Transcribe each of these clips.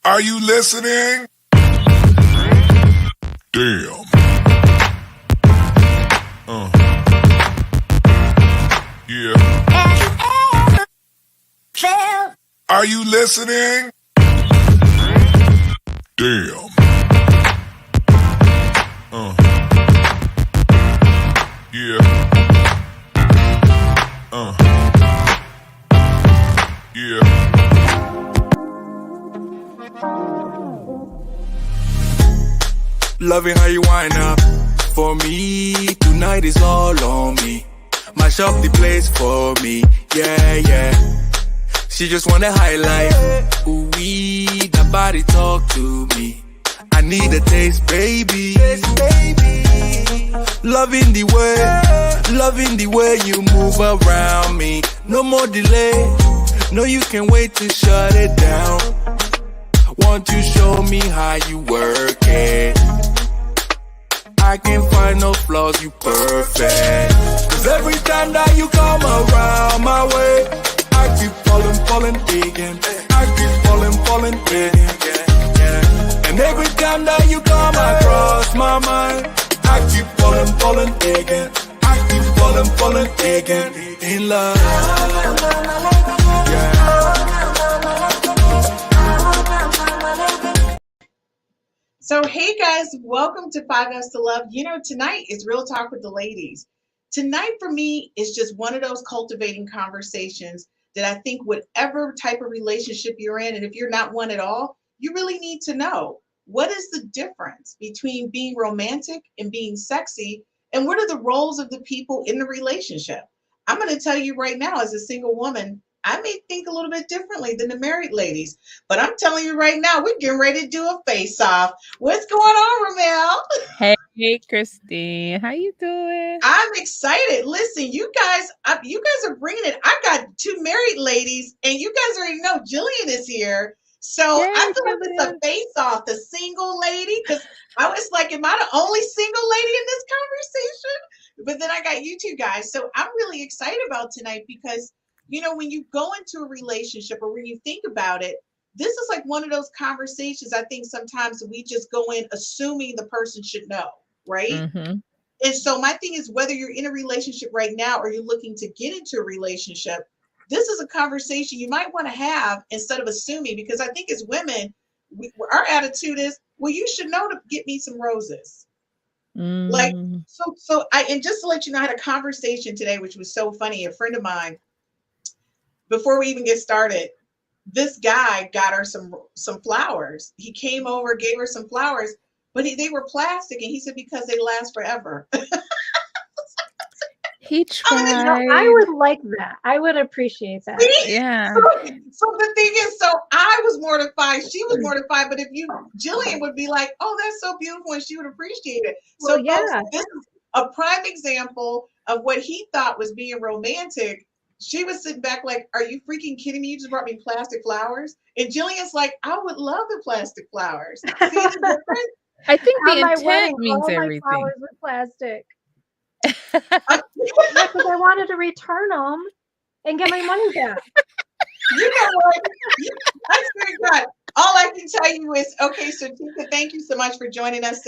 Are you listening? Damn. Yeah. Are you listening? Damn. Yeah. Yeah. Loving how you wind up for me. Tonight is all on me. Mash up the place for me. Yeah, yeah. She just want a highlight. Ooh, that body talk to me. I need a taste, baby. Loving the way you move around me. No more delay. No, you can't wait to shut it down. Won't you show me how you work it? I can't find no flaws, you perfect. Cause every time that you come around my way, I keep falling again. I keep falling again. And every time that you come across my mind, I keep falling again. I keep falling again. In love. Yeah. So, hey guys, welcome to 5 Us to Love. You know, tonight is Real Talk with the Ladies. Tonight for me is just one of those cultivating conversations that I think whatever type of relationship you're in, and if you're not one at all, you really need to know. What is the difference between being romantic and being sexy? And what are the roles of the people in the relationship? I'm going to tell you right now, as a single woman, I may think a little bit differently than the married ladies, but I'm telling you right now, we're getting ready to do a face-off. What's going on, Rhumel? Hey, Christine, how you doing? I'm excited. Listen, you guys are bringing it. I got two married ladies, and you guys already know Jillian is here. So Yay, I feel like it's a face-off, the single lady, because I was like, am I the only single lady in this conversation? But then I got you two guys. So I'm really excited about tonight because you know, when you go into a relationship or when you think about it, this is like one of those conversations I think sometimes we just go in assuming the person should know, right? Mm-hmm. And so my thing is whether you're in a relationship right now or you're looking to get into a relationship, this is a conversation you might want to have instead of assuming, because I think as women, our attitude is, well, you should know to get me some roses. Like, and just to let you know, I had a conversation today, which was so funny. A friend of mine, before we even get started, this guy got her some flowers. He came over, gave her some flowers, but they were plastic, and he said because they last forever. He tried. I would like that. I would appreciate that. Yeah. So the thing is, so I was mortified. She was mortified. But if Jillian would be like, "Oh, that's so beautiful," and she would appreciate it. So well, yeah. Folks, this is a prime example of what he thought was being romantic. She was sitting back like, are you freaking kidding me? You just brought me plastic flowers? And Jillian's like, I would love the plastic flowers. See the difference? I think the intent intent means all everything. My flowers were plastic. Because I wanted to return them and get my money back. You know what? I swear to God, all I can tell you is, okay, so Tika, thank you so much for joining us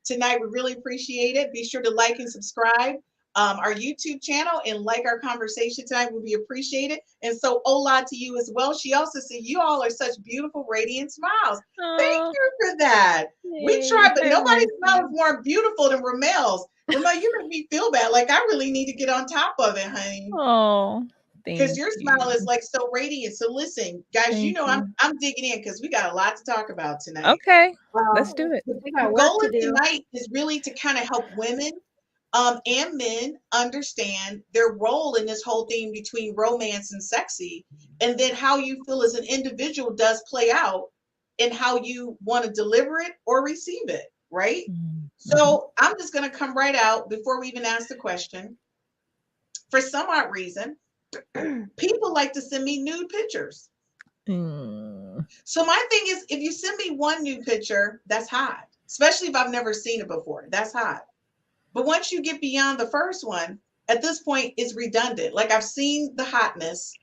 tonight. We really appreciate it. Be sure to like and subscribe our YouTube channel and like our conversation tonight. We appreciate it. And so hola to you as well. She also said you all are such beautiful, radiant smiles. Aww. Thank you for that. We tried, but nobody's smile is more beautiful than Rhumel's. Rhumel, you make me feel bad. Like I really need to get on top of it, honey. Oh, because your smile is like so radiant. So listen, guys, you know I'm digging in because we got a lot to talk about tonight. Okay, let's do it. The goal of tonight is really to kind of help women and men understand their role in this whole thing between romance and sexy, and then how you feel as an individual does play out and how you want to deliver it or receive it, right? Mm-hmm. So I'm just going to come right out before we even ask the question. For some odd reason, people like to send me nude pictures. So my thing is, if you send me one nude picture, that's hot, especially if I've never seen it before. That's hot. But once you get beyond the first one, at this point, it's redundant. Like I've seen the hotness.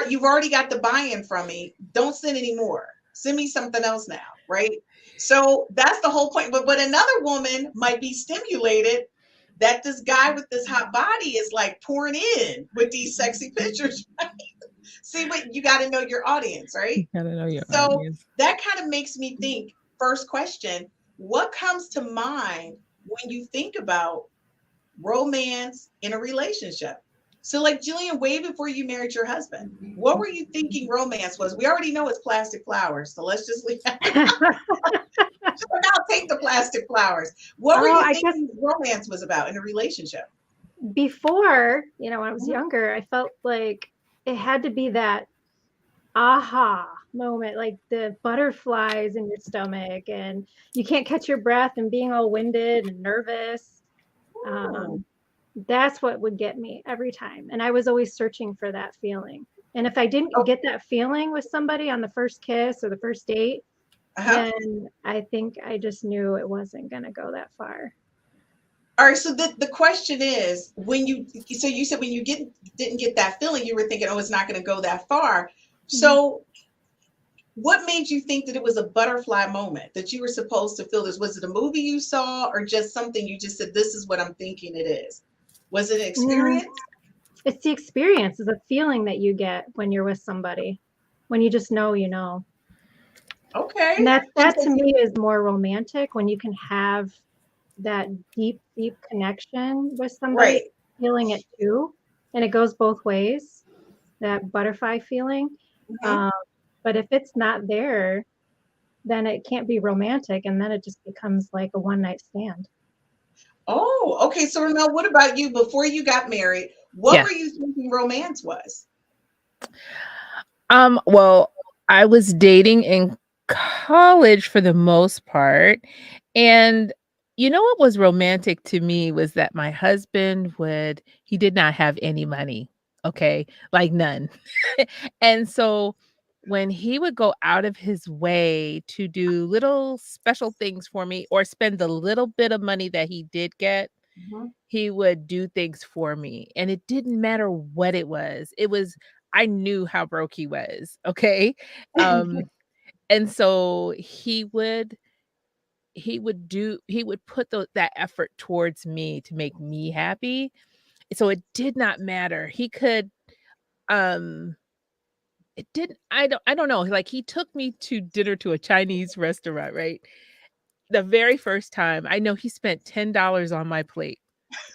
You've already got the buy-in from me. Don't send any more. Send me something else now, right? So that's the whole point. But another woman might be stimulated that this guy with this hot body is like pouring in with these sexy pictures. Right? See, but you got to know your audience, right? Gotta know your So audience. that kind of makes me think. First question: what comes to mind when you think about romance in a relationship? So, like Jillian, way before you married your husband, what were you thinking romance was? We already know it's plastic flowers, so let's just leave that. I'll take the plastic flowers. What were you thinking romance was about in a relationship? Before, when I was younger, I felt like it had to be that aha moment, like the butterflies in your stomach and you can't catch your breath and being all winded and nervous. That's what would get me every time. And I was always searching for that feeling. And if I didn't get that feeling with somebody on the first kiss or the first date, then I think I just knew it wasn't going to go that far. All right. So the question is, you said when you didn't get that feeling, you were thinking, oh, it's not going to go that far. So what made you think that it was a butterfly moment, that you were supposed to feel this? Was it a movie you saw or just something you just said, this is what I'm thinking it is? Was it an experience? It's the experience. It's a feeling that you get when you're with somebody, when you just know, Okay. And that to me is more romantic, when you can have that deep connection with somebody, feeling it too. And it goes both ways, that butterfly feeling. But if it's not there, then it can't be romantic. And then it just becomes like a one-night stand. Oh, okay. So Rhumel, what about you? Before you got married, what were you thinking romance was? Well, I was dating in college for the most part. And what was romantic to me was that my husband he did not have any money. Okay. Like none. And so when he would go out of his way to do little special things for me or spend the little bit of money that he did get, he would do things for me. And it didn't matter what it was. I knew how broke he was. Okay. And so he would put that effort towards me to make me happy. So it did not matter. He could, it didn't, I don't know. Like he took me to dinner to a Chinese restaurant, right? The very first time, I know he spent $10 on my plate.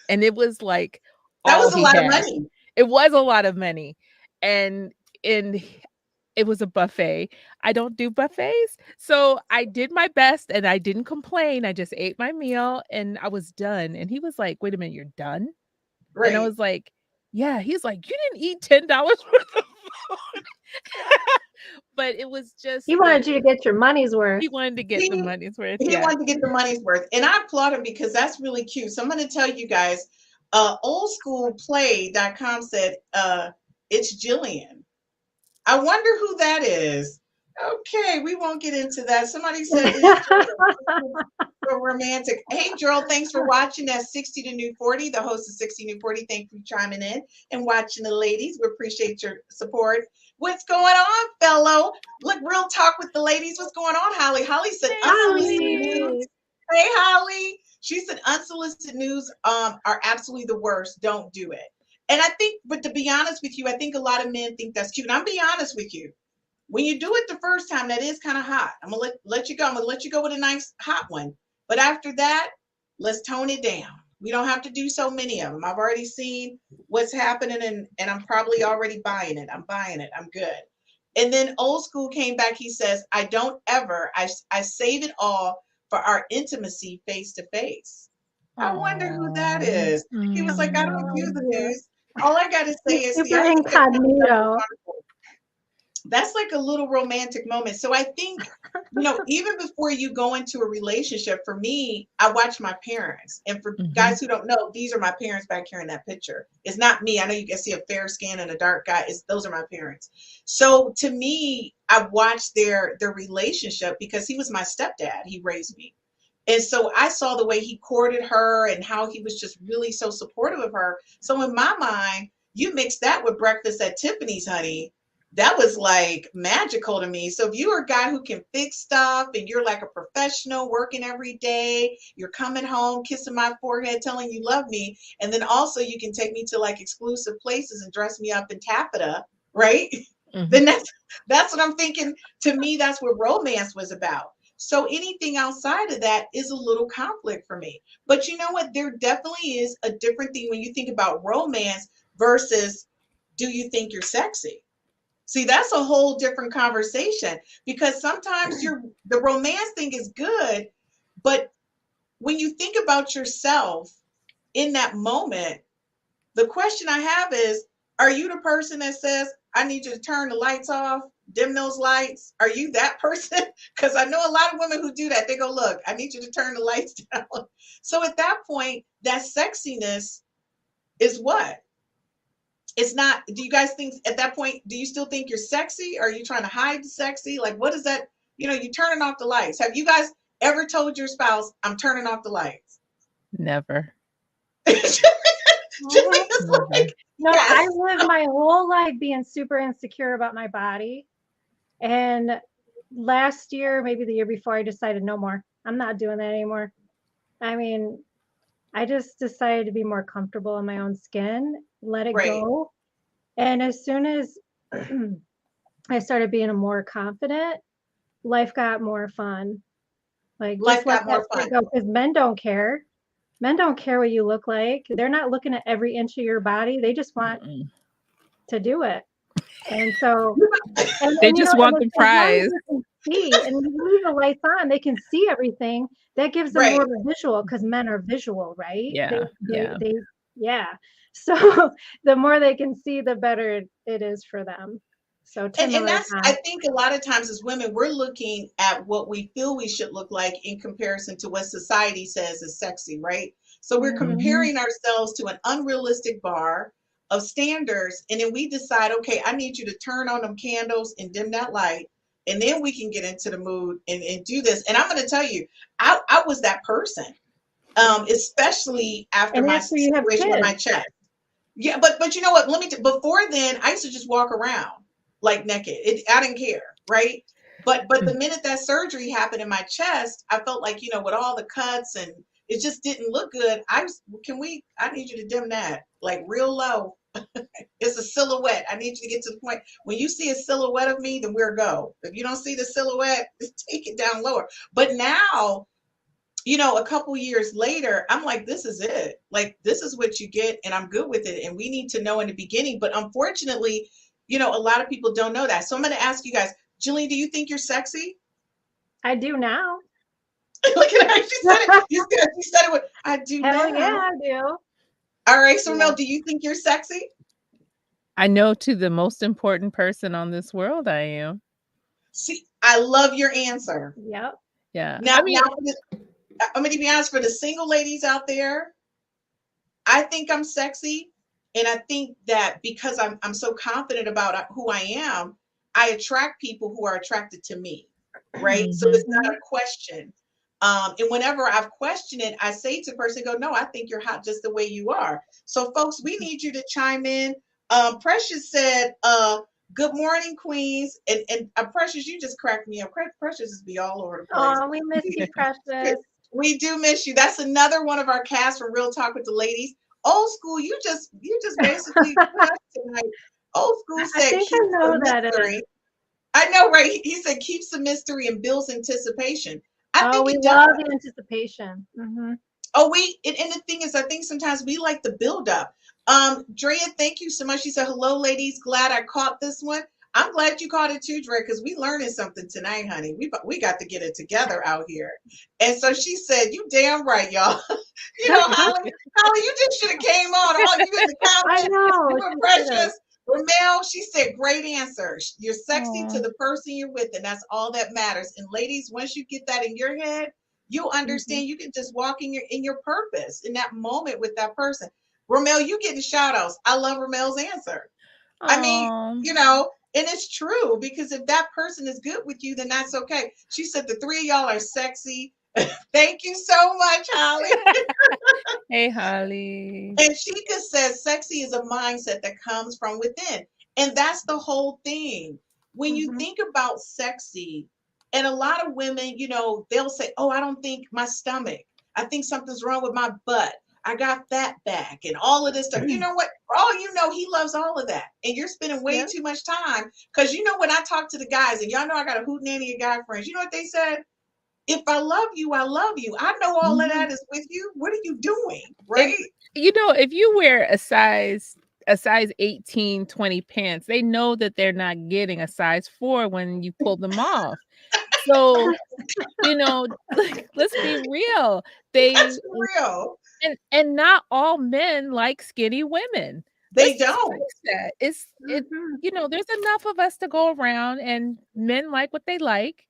And it was like, that was a lot of money. It was a lot of money. And it was a buffet. I don't do buffets. So I did my best and I didn't complain. I just ate my meal and I was done. And he was like, wait a minute, you're done? Right. And I was like, yeah. He's like, you didn't eat $10 worth of food. But it was just. He wanted you to get your money's worth. He wanted to get the money's worth. He wanted to get the money's worth. And I applaud him because that's really cute. So I'm going to tell you guys, oldschoolplay.com said, it's Jillian. I wonder who that is. Okay, we won't get into that. Somebody said it's so romantic. Hey, Gerald, thanks for watching. That's 60 to New 40, the host of 60 New 40. Thank you for chiming in and watching the ladies. We appreciate your support. What's going on, fellow? Look, real talk with the ladies. What's going on, Holly? Holly said, unsolicited news. Hey, Holly. She said, unsolicited news are absolutely the worst. Don't do it. And I think, but to be honest with you, I think a lot of men think that's cute. And I'm being honest with you. When you do it the first time, that is kind of hot. I'm going to let you go. I'm going to let you go with a nice hot one. But after that, let's tone it down. We don't have to do so many of them. I've already seen what's happening and I'm probably already buying it. I'm buying it. I'm good. And then old school came back. He says, I save it all for our intimacy face to face. I wonder who that is. He was like, I don't do the news. All I got to say is incognito. That's like a little romantic moment. So I think, even before you go into a relationship, for me, I watch my parents. And for guys who don't know, these are my parents back here in that picture. It's not me. I know you can see a fair skin and a dark guy. Those are my parents. So to me, I watched their relationship because he was my stepdad. He raised me. And so I saw the way he courted her and how he was just really so supportive of her. So in my mind, you mix that with Breakfast at Tiffany's, honey. that was like magical to me. So if you're a guy who can fix stuff and you're like a professional working every day, you're coming home, kissing my forehead, telling you love me, and then also you can take me to like exclusive places and dress me up in taffeta, right? Then that's what I'm thinking. To me, that's what romance was about. So anything outside of that is a little conflict for me. But you know what? There definitely is a different thing when you think about romance versus do you think you're sexy? See, that's a whole different conversation because sometimes the romance thing is good, but when you think about yourself in that moment, the question I have is, are you the person that says, I need you to turn the lights off, dim those lights? Are you that person? Because I know a lot of women who do that. They go, look, I need you to turn the lights down. So at that point, that sexiness is what? It's not, do you guys think at that point, do you still think you're sexy? Or are you trying to hide the sexy? Like, what is that? You know, you're turning off the lights. Have you guys ever told your spouse, I'm turning off the lights? Never. Like, no, yes. I lived my whole life being super insecure about my body. And last year, maybe the year before, I decided no more. I'm not doing that anymore. I mean, I just decided to be more comfortable in my own skin, let it go. And as soon as I started being more confident, life got more fun. Like life got more fun. Because men don't care. Men don't care what you look like. They're not looking at every inch of your body. They just want to do it. And so they just want the prize. See, and when you leave the lights on, they can see everything. That gives them more of a visual because men are visual, right? Yeah. So the more they can see, the better it is for them. So and that's, I think a lot of times as women, we're looking at what we feel we should look like in comparison to what society says is sexy, right? So we're comparing ourselves to an unrealistic bar of standards. And then we decide, okay, I need you to turn on them candles and dim that light. And then we can get into the mood and do this. And I'm going to tell you, I was that person, especially after my situation with my chest. Yeah, but you know what? Before then, I used to just walk around like naked. I didn't care, right? But the minute that surgery happened in my chest, I felt like, you know, with all the cuts and it just didn't look good. I need you to dim that like real low. It's a silhouette. I need you to get to the point when you see a silhouette of me, then we're go. If you don't see the silhouette, just take it down lower. But now, you know, a couple years later, I'm like, this is it. Like, this is what you get, and I'm good with it. And we need to know in the beginning. But unfortunately, you know, a lot of people don't know that. So I'm going to ask you guys, Jillian, do you think you're sexy? I do now. Look at her. She said it. You said it with, I do now. Yeah, I do. All right. So Mel, do you think you're sexy? I know to the most important person on this world, I am. See, I love your answer. Yep. Yeah. Now, I'm going to be honest, for the single ladies out there, I think I'm sexy. And I think that because I'm so confident about who I am, I attract people who are attracted to me, right? So it's not a question. And whenever I've questioned it, I say to the person, go, no, I think you're hot just the way you are. So folks, we need you to chime in. Precious said, good morning, Queens. And Precious, you just cracked me up. Precious is be all over the place. Oh, we miss you, Precious. We do miss you. That's another one of our casts from Real Talk with the Ladies. Old school, you just basically tonight. Old school said, I think I know that mystery. I know, right? He said keeps the mystery and builds anticipation. I think we love the anticipation. Oh, and the thing is, I think sometimes we like the build up. Drea, thank you so much. She said, hello, ladies. Glad I caught this one. I'm glad you caught it too, Dre, because we learning something tonight, honey. We got to get it together out here. And so she said, you damn right, y'all. You know, Holly, you just should have came on. All you in the comments. I know. You were precious. Rhumel, she said, great answer. You're sexy to the person you're with, and that's all that matters. And ladies, once you get that in your head, you'll understand you can just walk in your purpose in that moment with that person. Rhumel, you getting shout outs. I love Rhumel's answer. I mean, you know, and it's true, because if that person is good with you, then that's okay. She said the three of y'all are sexy. Thank you so much, Holly. Hey, Holly. And Chica says sexy is a mindset that comes from within. And that's the whole thing. When you think about sexy, and a lot of women, you know, they'll say, oh, I don't think my stomach, I think something's wrong with my butt. I got fat back and all of this stuff. You know what? For all you know, he loves all of that. And you're spending way too much time. Because you know, when I talk to the guys, and y'all know I got a hootenanny of guy friends, you know what they said? If I love you, I love you. I know all of that is with you. What are you doing? Right? You know, if you wear a size 18, 20 pants, they know that they're not getting a size 4 when you pull them off. So, you know, let's be real. That's real. And not all men like skinny women. They don't. That. You know, there's enough of us to go around, and men like what they like.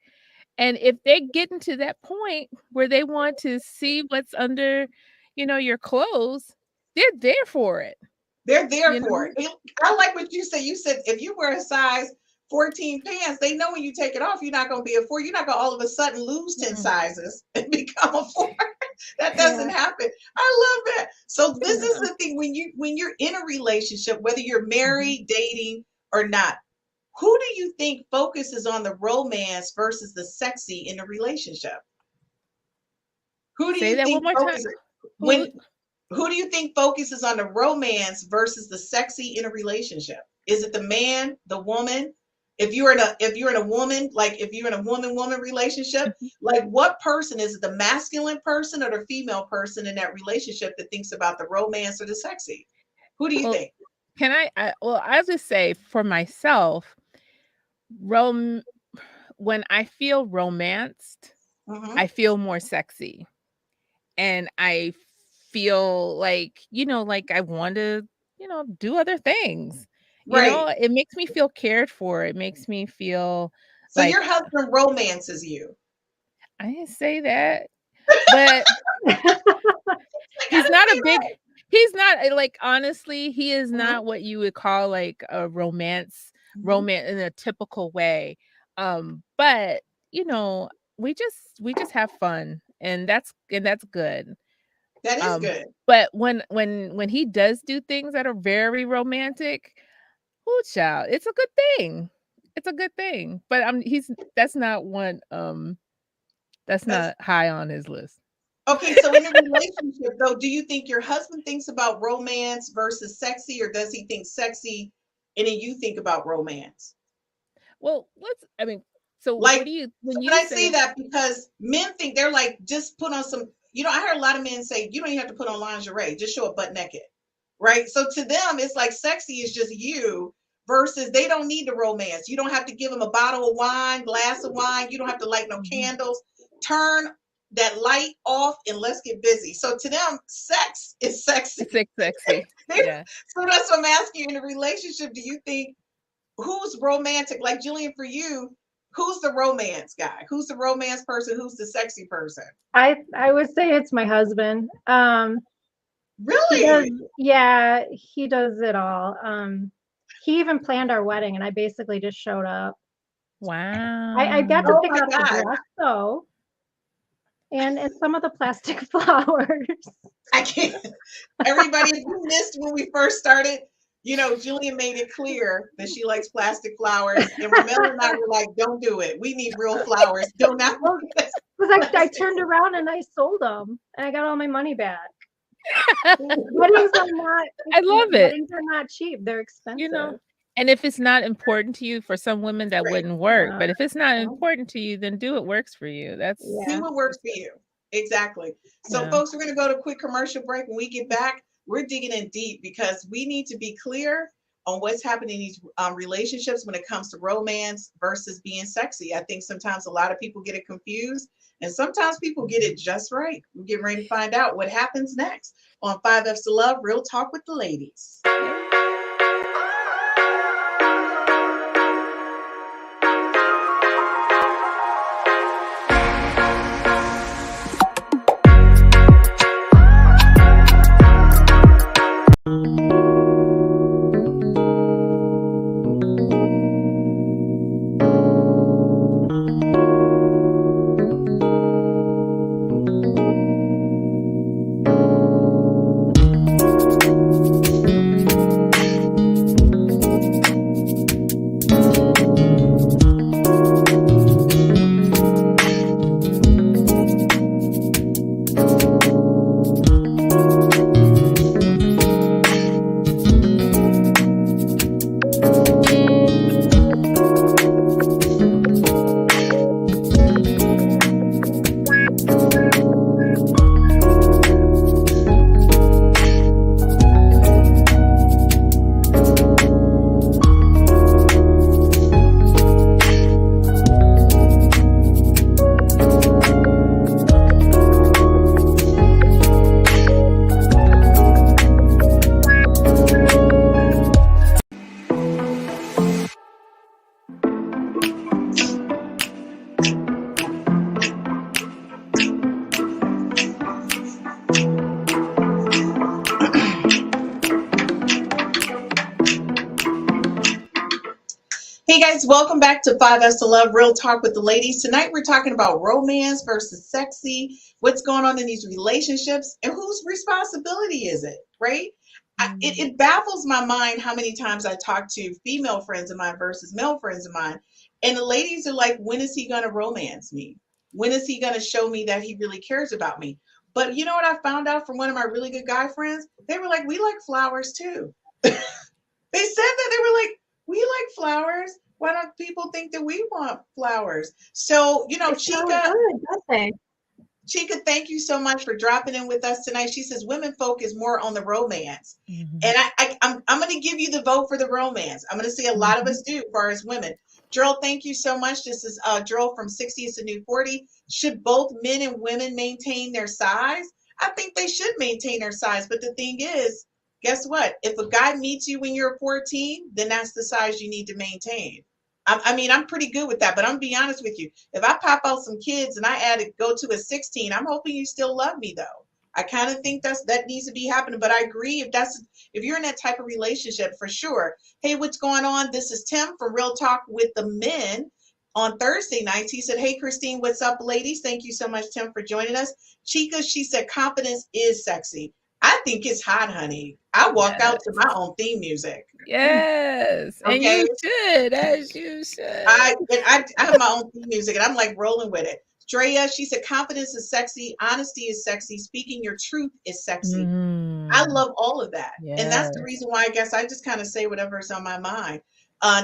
And if they get into that point where they want to see what's under, you know, your clothes, they're there for it. They're there for it. I like what you said. You said if you wear a size 14 pants, they know when you take it off, you're not going to be a 4. You're not going to all of a sudden lose 10 sizes and become a 4. That doesn't happen. I love that. So this is the thing, when you're in a relationship, whether you're married, dating, or not, who do you think focuses on the romance versus the sexy in a relationship? Who do you think focuses? Who do you think focuses on the romance versus the sexy in a relationship? Is it the man, the woman? If you're in a woman, like if you're in a woman relationship, like what person is it, the masculine person or the female person in that relationship that thinks about the romance or the sexy? Who do you think? Can I'll just say for myself, when I feel romanced, I feel more sexy. And I feel like, you know, like I want to, you know, do other things. You know, it makes me feel cared for. It makes me feel so like your husband romances you. I didn't say that, but he's not like, honestly, he is not what you would call like a romance in a typical way. But you know, we just have fun, and that's good. That is good. But when he does do things that are very romantic, oh child, it's a good thing. It's a good thing. But that's not not high on his list. Okay, so in a relationship though, do you think your husband thinks about romance versus sexy, or does he think sexy and then you think about romance? Well, so like, what do you I say that because men think they're like, just put on some, you know, I heard a lot of men say, you don't even have to put on lingerie, just show up butt naked, right? So to them, it's like sexy is just you, versus they don't need the romance. You don't have to give them a bottle of wine, glass of wine. You don't have to light no candles. Turn that light off and let's get busy. So to them, sex is sexy. It's sexy. Yeah. So that's what I'm asking you, in a relationship, do you think who's romantic? Like Jillian, for you, who's the romance guy? Who's the romance person? Who's the sexy person? I would say it's my husband. Really? He does it all. He even planned our wedding, and I basically just showed up. Wow. I got to pick out the dress though, and some of the plastic flowers. I can't. Everybody, if you missed when we first started, you know, Jillian made it clear that she likes plastic flowers, and Rhumel and I were like, "Don't do it. We need real flowers. Do not." Because I turned around and I sold them, and I got all my money back. Weddings are not. I love it. Weddings are not cheap; they're expensive. You know, and if it's not important to you, for some women that wouldn't work. But if it's not important to you, then do what works for you. See what works for you. Exactly. So, folks, we're going to go to a quick commercial break. When we get back, we're digging in deep because we need to be clear on what's happening in these relationships when it comes to romance versus being sexy. I think sometimes a lot of people get it confused, and sometimes people get it just right. We're getting ready to find out what happens next on 5F's to Love, Real Talk with the Ladies. Hey guys, welcome back to 5S to Love, Real Talk with the Ladies. Tonight we're talking about romance versus sexy, what's going on in these relationships, and whose responsibility is it, right? It baffles my mind how many times I talk to female friends of mine versus male friends of mine, and the ladies are like, when is he going to romance me? When is he going to show me that he really cares about me? But you know what I found out from one of my really good guy friends? They were like, we like flowers too. They said that. They were like, we like flowers. Why don't people think that we want flowers? So, Chica, Chica, thank you so much for dropping in with us tonight. She says women focus more on the romance. And I'm going to give you the vote for the romance. I'm going to say a lot of us do as far as women. Gerald, thank you so much. This is Gerald from 60 is the New 40. Should both men and women maintain their size? I think they should maintain their size. But the thing is, guess what? If a guy meets you when you're 14, then that's the size you need to maintain. I'm pretty good with that, but I'm gonna be honest with you. If I pop out some kids and go to a 16, I'm hoping you still love me though. I kind of think that needs to be happening, but I agree if you're in that type of relationship for sure. Hey, what's going on? This is Tim from Real Talk with the Men on Thursday nights. He said, hey, Christine, what's up, ladies? Thank you so much, Tim, for joining us. Chica, she said, confidence is sexy. I think it's hot, honey. I walk out to my own theme music. Yes. Okay. And you should, as you should. I have my own theme music and I'm like rolling with it. Drea, she said, confidence is sexy. Honesty is sexy. Speaking your truth is sexy. I love all of that. Yes. And that's the reason why I guess I just kind of say whatever's on my mind.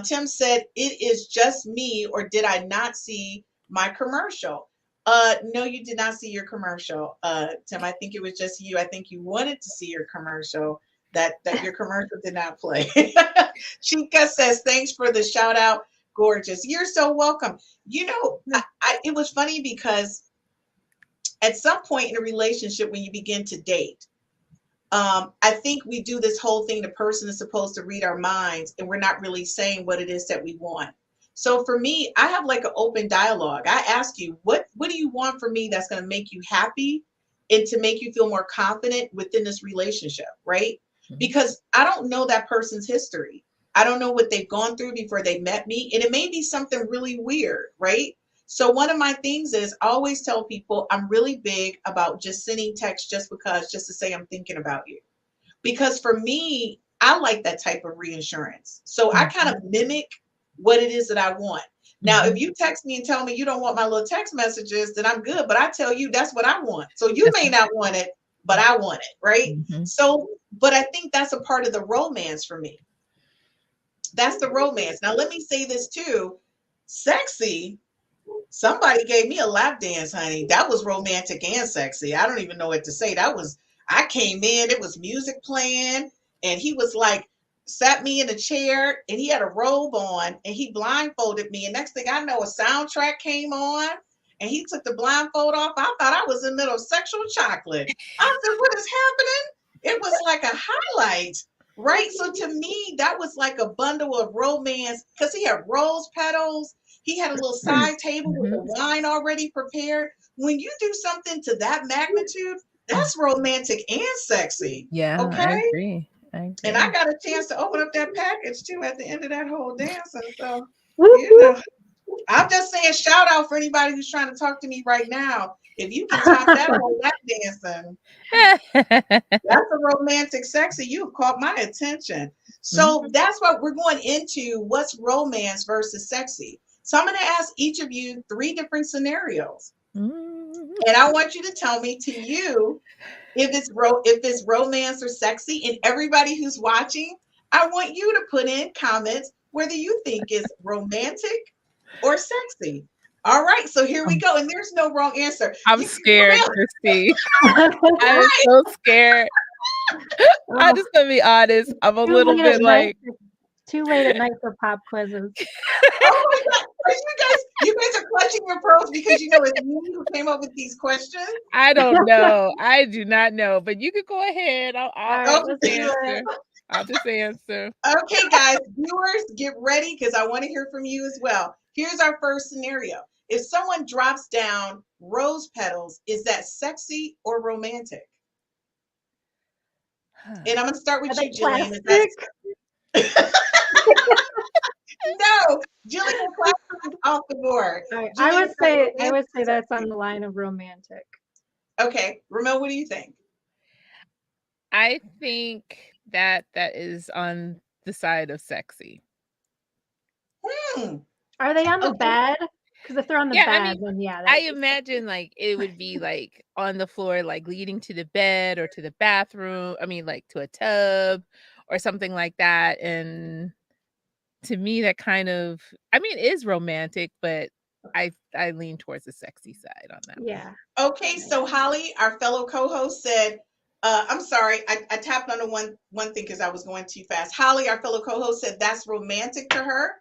Tim said, it is just me, or did I not see my commercial? No, you did not see your commercial, Tim. I think it was just you. I think you wanted to see your commercial. That your commercial did not play. Chica says, thanks for the shout out. Gorgeous. You're so welcome. It was funny because at some point in a relationship, when you begin to date, I think we do this whole thing. The person is supposed to read our minds and we're not really saying what it is that we want. So for me, I have like an open dialogue. I ask you, what do you want from me that's going to make you happy and to make you feel more confident within this relationship, right? Because I don't know that person's history. I don't know what they've gone through before they met me. And it may be something really weird, right? So one of my things is I always tell people I'm really big about just sending text just to say I'm thinking about you. Because for me, I like that type of reassurance. So I kind of mimic what it is that I want. Now, if you text me and tell me you don't want my little text messages, then I'm good. But I tell you, that's what I want. So you may not want it, but I want it, right? So, but I think that's a part of the romance for me. That's the romance. Now, let me say this too. Sexy. Somebody gave me a lap dance, honey. That was romantic and sexy. I don't even know what to say. I came in, it was music playing, and he was like, sat me in a chair, and he had a robe on, and he blindfolded me. And next thing I know, a soundtrack came on, and he took the blindfold off. I thought I was in the middle of sexual chocolate. I said, what is happening? It was like a highlight, right? So to me, that was like a bundle of romance because he had rose petals. He had a little side table with the wine already prepared. When you do something to that magnitude, that's romantic and sexy. Yeah, okay? I agree. And I got a chance to open up that package too at the end of that whole dance. And so, I'm just saying, shout out for anybody who's trying to talk to me right now. If you can top that whole lap dancing, that's a romantic sexy. You've caught my attention. So that's what we're going into. What's romance versus sexy? So I'm going to ask each of you 3 different scenarios. And I want you to tell me to you if it's romance or sexy. And everybody who's watching, I want you to put in comments whether you think it's romantic or sexy. All right, so here we go. And there's no wrong answer. I'm scared, Christy. I'm so scared. I'm just going to be honest. I'm a little bit like... Too late at night for pop quizzes. Oh my God. You guys are clutching your pearls because you know it's me who came up with these questions. I don't know. I do not know, but you can go ahead. I'll just answer. Okay, guys, viewers, get ready because I want to hear from you as well. Here's our first scenario. If someone drops down rose petals, is that sexy or romantic? And I'm going to start with you, Jillian. No, off the board. I would say that's on the line of romantic. Okay, Rhumel, what do you think? I think that is on the side of sexy. Are they on the bed? Because if they're on the bed, I mean, then yeah. I imagine like it would be like on the floor, like leading to the bed or to the bathroom. I mean, like to a tub or something like that. And to me, that kind of, I mean, it is romantic, but I lean towards the sexy side on that. Yeah. Okay, so Holly, our fellow co-host, said, I'm sorry, I tapped on the one thing because I was going too fast. Holly, our fellow co-host, said that's romantic to her.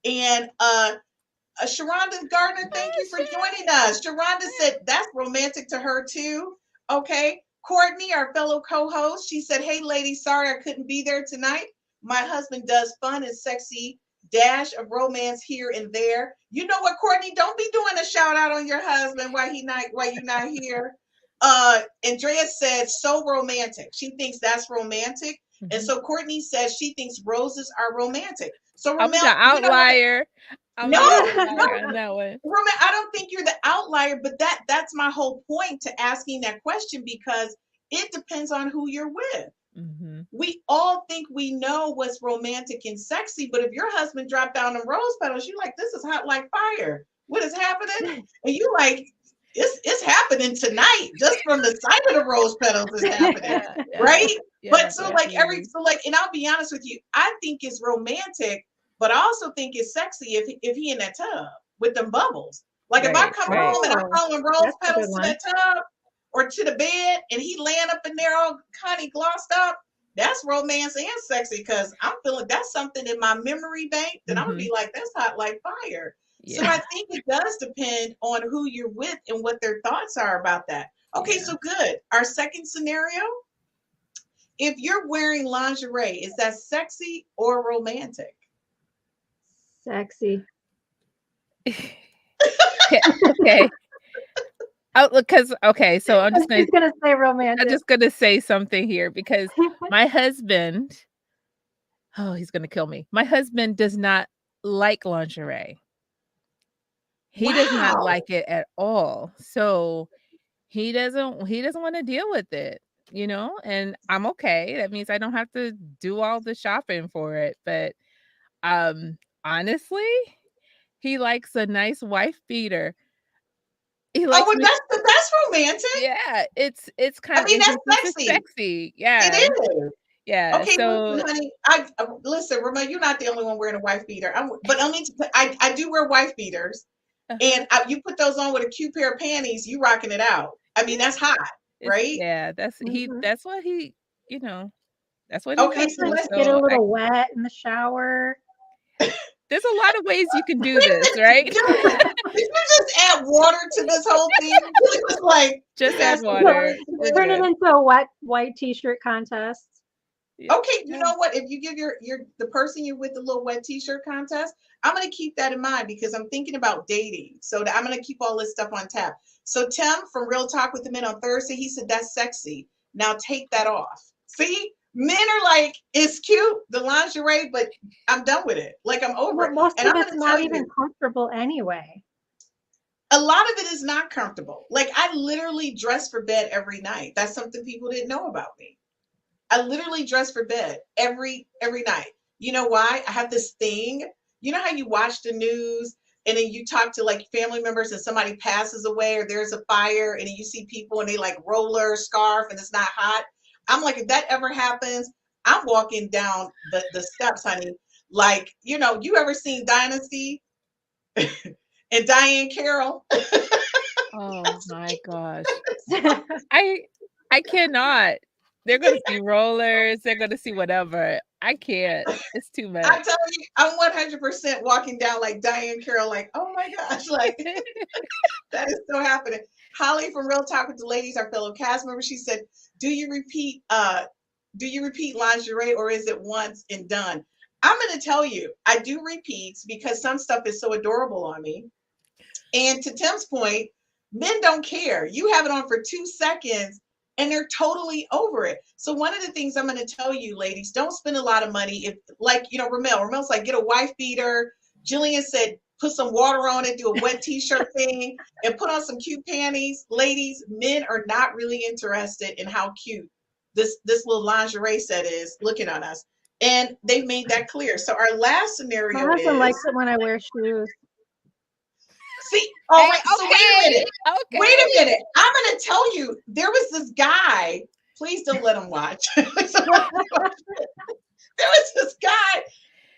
And Sharonda Gardner, thank you for joining us. Sharonda said that's romantic to her too. Okay. Courtney, our fellow co-host, she said, hey ladies, sorry I couldn't be there tonight. My husband does fun and sexy dash of romance here and there. You know what, Courtney? Don't be doing a shout out on your husband while you're not here. Andrea said so romantic. She thinks that's romantic. Mm-hmm. And so Courtney says she thinks roses are romantic. So I'm the outlier. No, Rhumel, I don't think you're the outlier, but that's my whole point to asking that question, because it depends on who you're with. Mm-hmm. We all think we know what's romantic and sexy, but if your husband dropped down them rose petals, you're like, this is hot like fire. What is happening? And you like, it's happening tonight. Just from the sight of the rose petals is happening, right? But and I'll be honest with you, I think it's romantic, but I also think it's sexy if he in that tub with them bubbles. Like if I come home and I'm throwing rose petals to that tub or to the bed and he laying up in there all honey glossed up, that's romance and sexy, because I'm feeling that's something in my memory bank that I'm gonna be like, that's hot like fire. Yeah. So I think it does depend on who you're with and what their thoughts are about that. Okay, so good. Our second scenario, if you're wearing lingerie, is that sexy or romantic? Sexy. Okay. Oh, because so I'm just gonna say romantic. I'm just gonna say something here, because my husband, he's gonna kill me. My husband does not like lingerie. He does not like it at all. So he doesn't want to deal with it, and I'm okay. That means I don't have to do all the shopping for it. But honestly, he likes a nice wife beater. He likes that's romantic. Yeah, it's kind of that's sexy. Yeah. It is. Yeah. Okay, so honey, listen, Rhumel, you're not the only one wearing a wife beater. But I do wear wife beaters. And you put those on with a cute pair of panties, you rocking it out. I mean, that's hot, right? Yeah, that's what he, that's what. Okay, so let's get a little wet in the shower. There's a lot of ways you can do this, right? Did you just add water to this whole thing? It was like just add water. Turn it into a wet white t-shirt contest. Okay, you know what? If you give the person you're with the little wet t-shirt contest, I'm going to keep that in mind, because I'm thinking about dating. So I'm going to keep all this stuff on tap. So Tim from Real Talk with the Men on Thursday, he said, that's sexy. Now take that off. See, men are like, it's cute, the lingerie, but I'm done with it. Like, I'm over it. Most of it's not even comfortable anyway. A lot of it is not comfortable. Like, I literally dress for bed every night. That's something people didn't know about me. I literally dress for bed every night. You know why? I have this thing. You know how you watch the news and then you talk to like family members and somebody passes away or there's a fire and then you see people and they like roller scarf and it's not hot. I'm like, if that ever happens, I'm walking down the steps, honey. Like, you ever seen Dynasty and Diane Carroll? Oh my gosh. I cannot. They're going to see rollers. They're going to see whatever. I can't. It's too much. I'm telling you, I'm 100% walking down like Diane Carroll, like, oh my gosh, like that is still happening. Holly from Real Talk with the Ladies, our fellow cast member, she said, do you repeat lingerie or is it once and done? I'm going to tell you, I do repeats because some stuff is so adorable on me. And to Tim's point, men don't care. You have it on for 2 seconds and they're totally over it. So one of the things I'm going to tell you, ladies, don't spend a lot of money. If, like, Rhumel's like, get a wife beater. Jillian said, put some water on it, do a wet t-shirt thing, and put on some cute panties. Ladies, men are not really interested in how cute this little lingerie set is looking on us. And they've made that clear. So our last scenario My husband likes it when I wear shoes. See, all right, so okay. wait a minute. Okay. Wait a minute. I'm going to tell you, there was this guy. Please don't let him watch. There was this guy.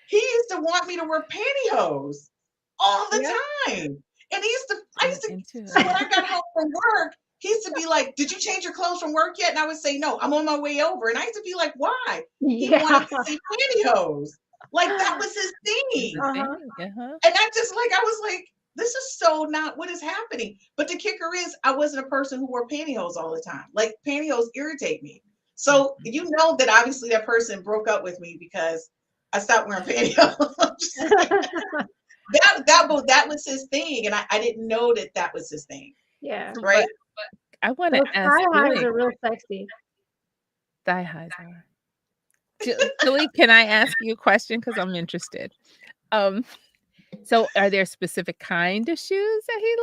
He used to want me to wear pantyhose all the time. And I used to, so when I got home from work, he used to be like, did you change your clothes from work yet? And I would say, no, I'm on my way over. And I used to be like, why? He wanted to see pantyhose. Like, that was his thing. And I was like, this is so not what is happening. But the kicker is, I wasn't a person who wore pantyhose all the time. Like, pantyhose irritate me. So you know that obviously that person broke up with me because I stopped wearing pantyhose. that was his thing, and I didn't know that was his thing. Yeah, right. But I want to ask. Thigh highs are real sexy. Thigh highs are. Julie, can I ask you a question because I'm interested? So are there specific kind of shoes that he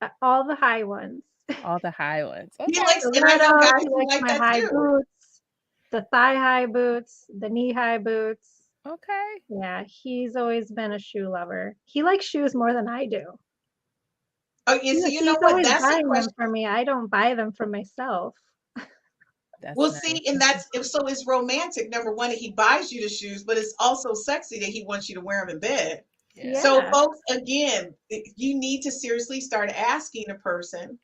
likes? All the high ones. All the high ones. Okay. He likes, he likes my high boots, the thigh high boots, the knee high boots. Okay. Yeah, he's always been a shoe lover. He likes shoes more than I do. Oh, yeah, so you know what? That's the question them for me. I don't buy them for myself. Well, nice. See, and it's romantic. Number one, that he buys you the shoes, but it's also sexy that he wants you to wear them in bed. Yeah. So, folks, again, you need to seriously start asking a person,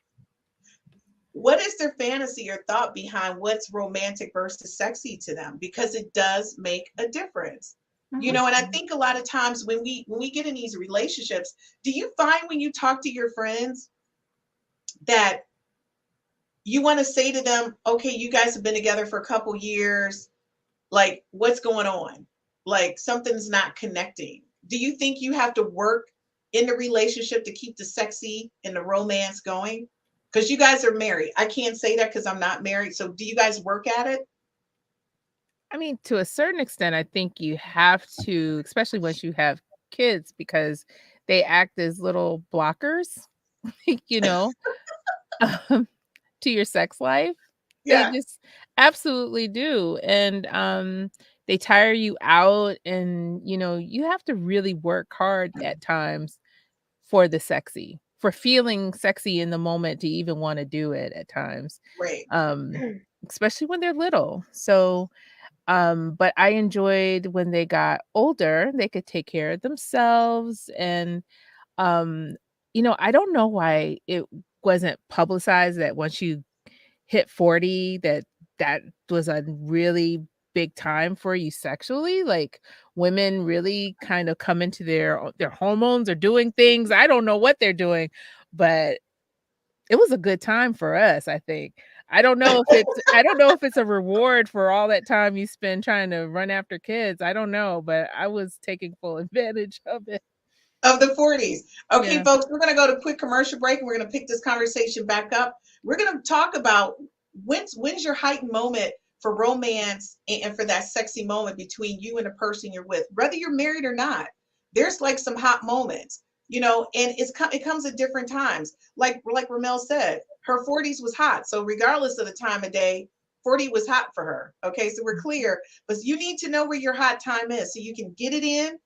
what is their fantasy or thought behind what's romantic versus sexy to them? Because it does make a difference. Mm-hmm. You know, and I think a lot of times when we get in these relationships, do you find when you talk to your friends that you want to say to them, okay, you guys have been together for a couple years, like, what's going on? Like, something's not connecting. Do you think you have to work in the relationship to keep the sexy and the romance going? Because you guys are married. I can't say that because I'm not married. So do you guys work at it? I mean, to a certain extent, I think you have to, especially once you have kids, because they act as little blockers, you know, to your sex life. Yeah. They just absolutely do. And they tire you out, and, you know, you have to really work hard at times for the sexy, for feeling sexy in the moment to even want to do it at times. Right. Especially when they're little. So, but I enjoyed when they got older, they could take care of themselves. And, you know, I don't know why it wasn't publicized that once you hit 40, that was a really big time for you sexually. Like, women really kind of come into their hormones or doing things. I don't know what they're doing, but it was a good time for us, I think. I don't know if it's a reward for all that time you spend trying to run after kids. I don't know, but I was taking full advantage of it. Of the 40s. Okay, folks, we're going to go to a quick commercial break, and we're going to pick this conversation back up. We're going to talk about when's your heightened moment for romance and for that sexy moment between you and the person you're with, whether you're married or not. There's like some hot moments, you know, and it comes at different times. Like Rhumel said, her 40s was hot. So regardless of the time of day, 40 was hot for her. Okay, so we're clear. But you need to know where your hot time is so you can get it in,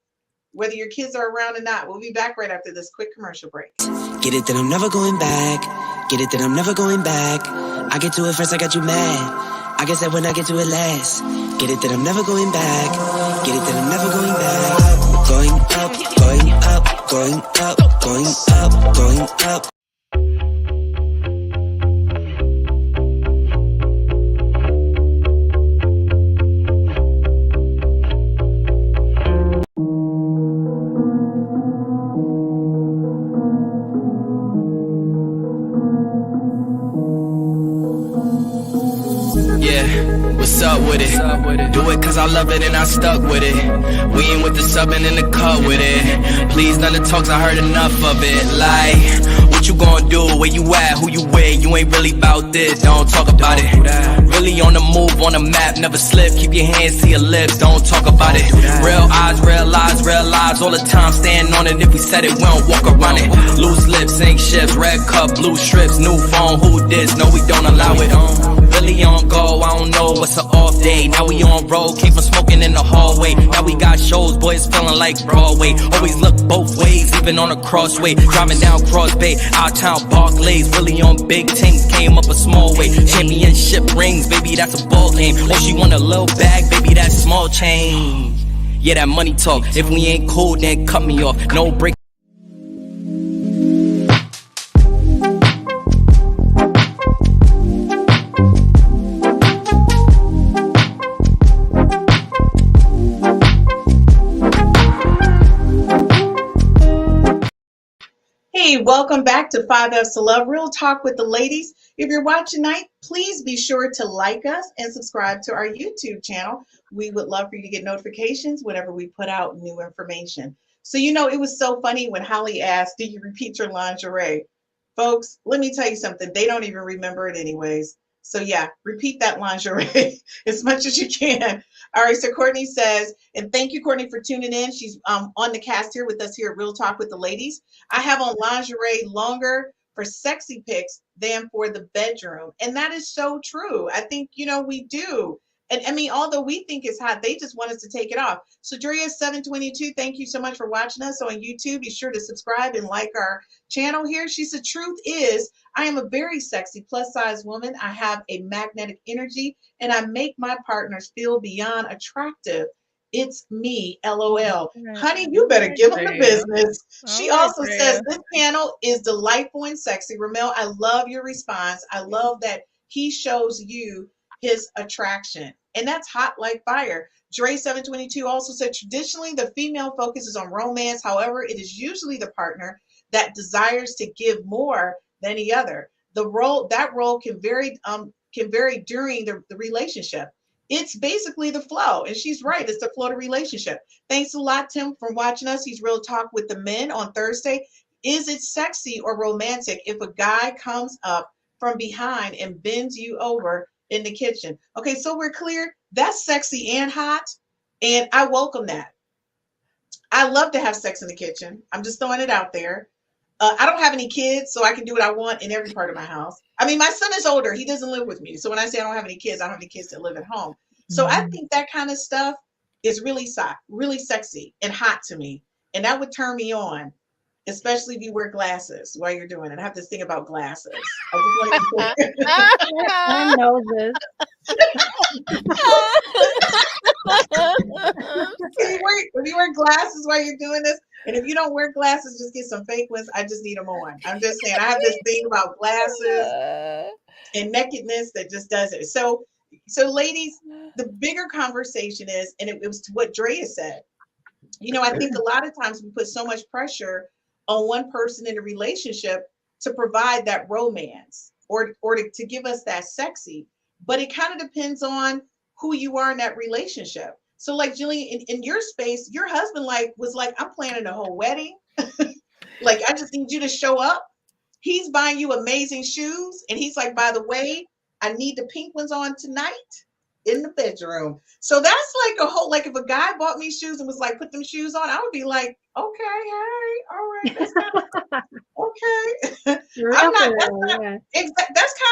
whether your kids are around or not. We'll be back right after this quick commercial break. Get it that I'm never going back. Get it that I'm never going back. I get to it first, I got you mad. I guess that when I get to it last. Get it that I'm never going back. Get it that I'm never going back. Going up, going up, going up, going up, going up. What's up with it? Do it cause I love it and I stuck with it. We ain't with the subbing in the cut with it. Please none of the talks, I heard enough of it. Like, what you gonna do? Where you at? Who you with? You ain't really about this, don't talk about it. Really on the move, on the map, never slip. Keep your hands to your lips, don't talk about it. Real eyes, real lies, lives all the time, stand on it. If we said it, we don't walk around it. Loose lips, sink ships, red cup, blue strips, new phone, who this? No, we don't allow it. Really on go, I don't know what's an off day. Now we on road, came from smoking in the hallway. Now we got shows, boys feeling like Broadway. Always look both ways, even on a crossway. Driving down Cross Bay, out town Barclays. Really on big things, came up a small way. Championship rings, baby, that's a ball game. Oh, she want a little bag, baby, that's small change. Yeah, that money talk. If we ain't cool, then cut me off. No break. Hey, welcome back to 5F's to Love, Real Talk with the Ladies. If you're watching tonight, please be sure to like us and subscribe to our YouTube channel. We would love for you to get notifications whenever we put out new information. So, it was so funny when Holly asked, did you repeat your lingerie? Folks, let me tell you something. They don't even remember it anyways. So yeah, repeat that lingerie as much as you can. All right, so Courtney says, and thank you, Courtney, for tuning in. She's on the cast here with us here at Real Talk with the Ladies. I have on lingerie longer for sexy pics than for the bedroom. And that is so true. I think, we do. And I mean, although we think it's hot, they just want us to take it off. So Drea722, thank you so much for watching us on YouTube. Be sure to subscribe and like our channel here. She said, truth is, I am a very sexy plus size woman. I have a magnetic energy and I make my partners feel beyond attractive. It's me, LOL. Honey, you better give them the business. She also says, this panel is delightful and sexy. Rhumel, I love your response. I love that he shows you his attraction. And that's hot like fire. Dre722 also said, traditionally, the female focuses on romance. However, it is usually the partner that desires to give more than the other. That role can vary during the relationship. It's basically the flow. And she's right. It's the flow of the relationship. Thanks a lot, Tim, for watching us. He's Real Talk with the Men on Thursday. Is it sexy or romantic if a guy comes up from behind and bends you over in the kitchen? Okay, so we're clear. That's sexy and hot. And I welcome that. I love to have sex in the kitchen. I'm just throwing it out there. I don't have any kids, so I can do what I want in every part of my house. I mean, my son is older. He doesn't live with me. So when I say I don't have any kids, I don't have any kids that live at home. So I think that kind of stuff is really sexy and hot to me. And that would turn me on, especially if you wear glasses while you're doing it. I have this thing about glasses. I know this. If you wear glasses while you're doing this, and if you don't wear glasses, just get some fake ones. I just need them on. I'm just saying, I have this thing about glasses and nakedness that just does it. So ladies, the bigger conversation is, and it was what Drea said, I think a lot of times we put so much pressure on one person in a relationship to provide that romance or to give us that sexy, but it kind of depends on who you are in that relationship. So like Jillian, in your space, your husband was like, I'm planning a whole wedding. Like, I just need you to show up. He's buying you amazing shoes. And he's like, by the way, I need the pink ones on tonight in the bedroom. So that's like a whole, like if a guy bought me shoes and was like, put them shoes on, I would be like, okay, hey, all right, that's kind of, okay. That's kind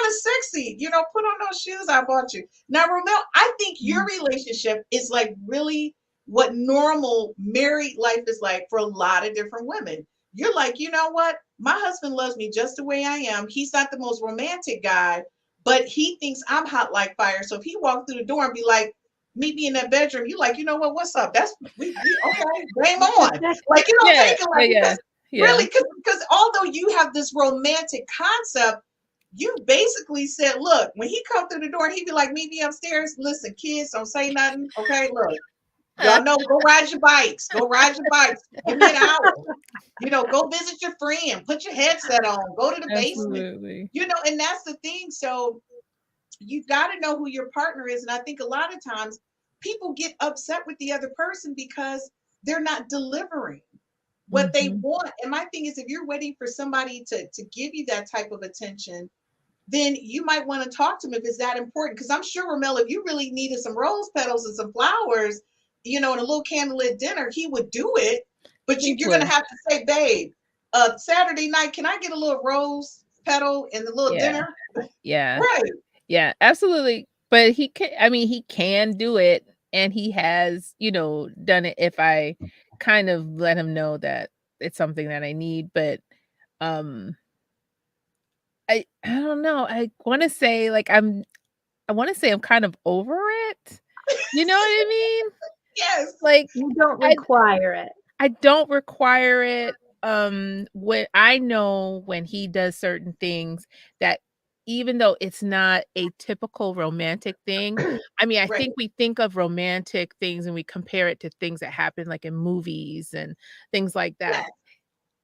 of sexy, put on those shoes I bought you. Now, Rhumel, I think your relationship is like really what normal married life is like for a lot of different women. You're like, you know what? My husband loves me just the way I am. He's not the most romantic guy, but he thinks I'm hot like fire. So if he walked through the door and be like, meet me in that bedroom, you like, you know what? What's up? That's we okay. Game on. Like, take it like that. Really, because although you have this romantic concept, you basically said, look, when he come through the door and he be like, meet me upstairs. Listen, kids, don't say nothing. Okay, look. Y'all know, go ride your bikes. Give me an hour. Go visit your friend. Put your headset on. Go to the basement. And that's the thing. So you've got to know who your partner is. And I think a lot of times people get upset with the other person because they're not delivering what they want. And my thing is, if you're waiting for somebody to give you that type of attention, then you might want to talk to them if it's that important. Because I'm sure, Rhumel, if you really needed some rose petals and some flowers, and a little candlelit dinner, he would do it. But you're going to have to say, babe, Saturday night, can I get a little rose petal and a little dinner? Yeah. Right. Yeah, absolutely. But he can do it, and he has, done it if I kind of let him know that it's something that I need. But um I don't know. I want to say I'm kind of over it. You know what I mean? Yes. Like You don't require it. I don't require it. When I know when he does certain things that even though it's not a typical romantic thing, I mean, I think we think of romantic things and we compare it to things that happen like in movies and things like that. Yes.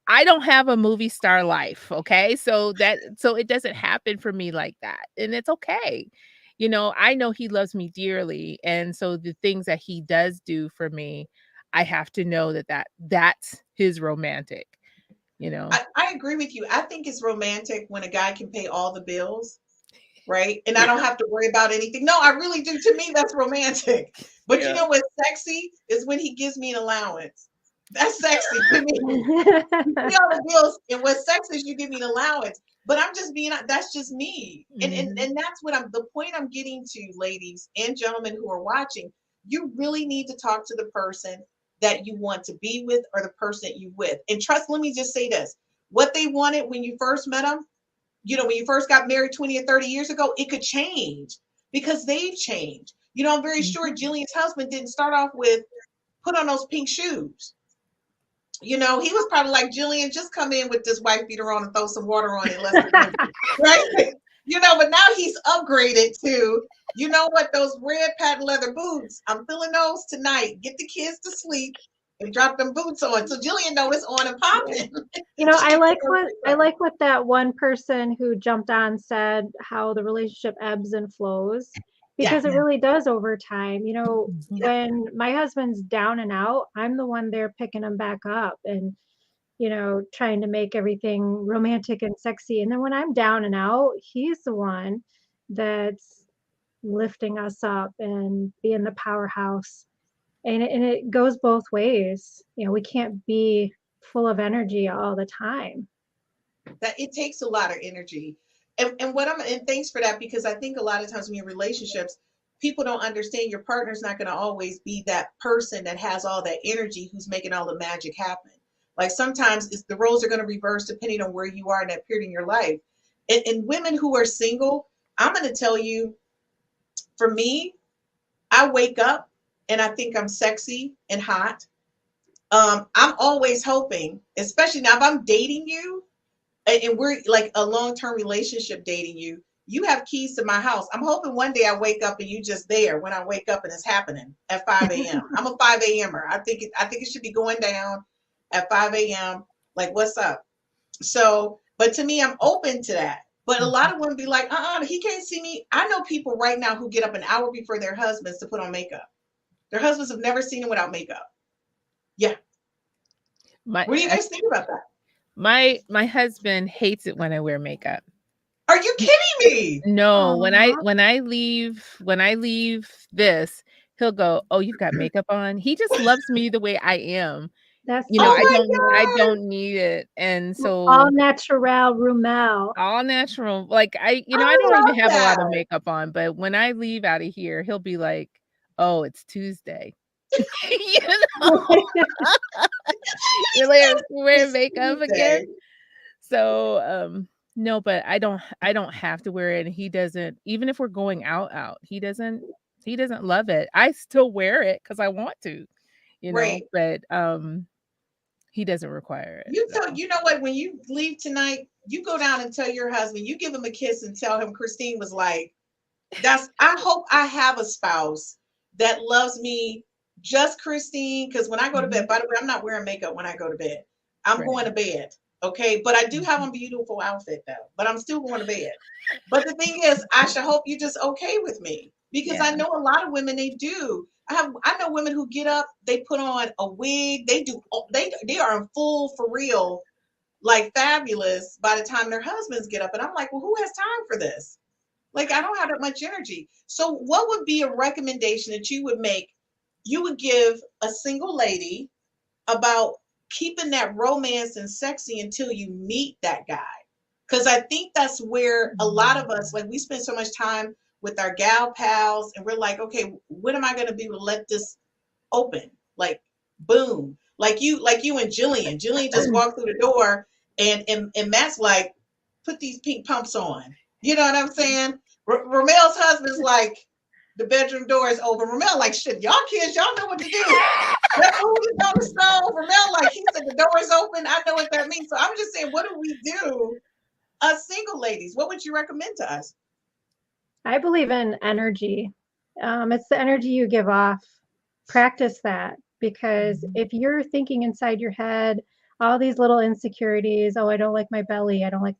I don't have a movie star life, okay? So it doesn't happen for me like that. And it's okay. I know he loves me dearly, and so the things that he does do for me, I have to know that's his romantic, I agree with you. I think it's romantic when a guy can pay all the bills, right? And I don't have to worry about anything. No, I really do. To me, that's romantic. But you know what's sexy is when he gives me an allowance. That's sexy to me. Pay all the bills, and what's sexy is you give me an allowance. But I'm just that's just me. And that's what the point I'm getting to, ladies and gentlemen who are watching. You really need to talk to the person that you want to be with or the person that you with. And trust, let me just say this. What they wanted when you first met them, when you first got married 20 or 30 years ago, it could change because they've changed. I'm very sure Jillian's husband didn't start off with put on those pink shoes. He was probably like, Jillian, just come in with this wife beater on and throw some water on it. Right? But now he's upgraded to, you know what, those red patent leather boots, I'm feeling those tonight. Get the kids to sleep and drop them boots on. So Jillian know it's on and popping. I like what that one person who jumped on said, how the relationship ebbs and flows. Because it really does over time. When my husband's down and out, I'm the one there picking him back up and, trying to make everything romantic and sexy. And then when I'm down and out, he's the one that's lifting us up and being the powerhouse. And it goes both ways. We can't be full of energy all the time. That it takes a lot of energy. And thanks for that, because I think a lot of times when you're in relationships, people don't understand your partner's not going to always be that person that has all that energy who's making all the magic happen. Like sometimes the roles are going to reverse depending on where you are in that period in your life. And women who are single, I'm going to tell you, for me, I wake up and I think I'm sexy and hot. I'm always hoping, especially now if I'm dating you, and we're like a long-term relationship dating you, you have keys to my house. I'm hoping one day I wake up and you just there when I wake up and it's happening at 5 a.m. I'm a 5 a.m.er. I think it should be going down at 5 a.m. Like, what's up? So, but to me, I'm open to that. But a lot of women be like, he can't see me. I know people right now who get up an hour before their husbands to put on makeup. Their husbands have never seen them without makeup. Yeah. What do you guys think about that? My husband hates it when I wear makeup. Are you kidding me? No, when I leave this, he'll go, "Oh, you've got makeup on." He just loves me the way I am. That's I don't need it. And so all natural Rhumel. All natural. Like I don't even have a lot of makeup on, but when I leave out of here, he'll be like, "Oh, it's Tuesday." You're like wearing makeup again. So no, but I don't have to wear it, and he doesn't. Even if we're going out, he doesn't love it. I still wear it because I want to, right. But he doesn't require it. You know what? When you leave tonight, you go down and tell your husband, you give him a kiss and tell him Christine was like, I hope I have a spouse that loves me just Christine. Because when I go to bed, by the way, I'm not wearing makeup when I go to bed. I'm going to bed. Okay. But I do have a beautiful outfit though, but I'm still going to bed. But the thing is, I should hope you're just okay with me, because I know a lot of women, they do. I know women who get up, they put on a wig. They are in full for real, like fabulous by the time their husbands get up. And I'm like, well, who has time for this? Like, I don't have that much energy. So what would be a recommendation that you would give a single lady about keeping that romance and sexy until you meet that guy. Because I think that's where a lot of us, like, we spend so much time with our gal pals, and we're like, okay, when am I going to be able to let this open? Like, boom. Like you and Jillian. Jillian just walked through the door, and Matt's like, put these pink pumps on. You know what I'm saying? Rhumel's husband's like, the bedroom door is open. Rhumel like, shit, y'all kids, y'all know what to do. The food is on the stove. Rhumel like, he said the door is open. I know what that means. So I'm just saying, what do we do? Us single ladies, what would you recommend to us? I believe in energy. It's the energy you give off. Practice that, because if you're thinking inside your head all these little insecurities, oh, I don't like my belly, I don't like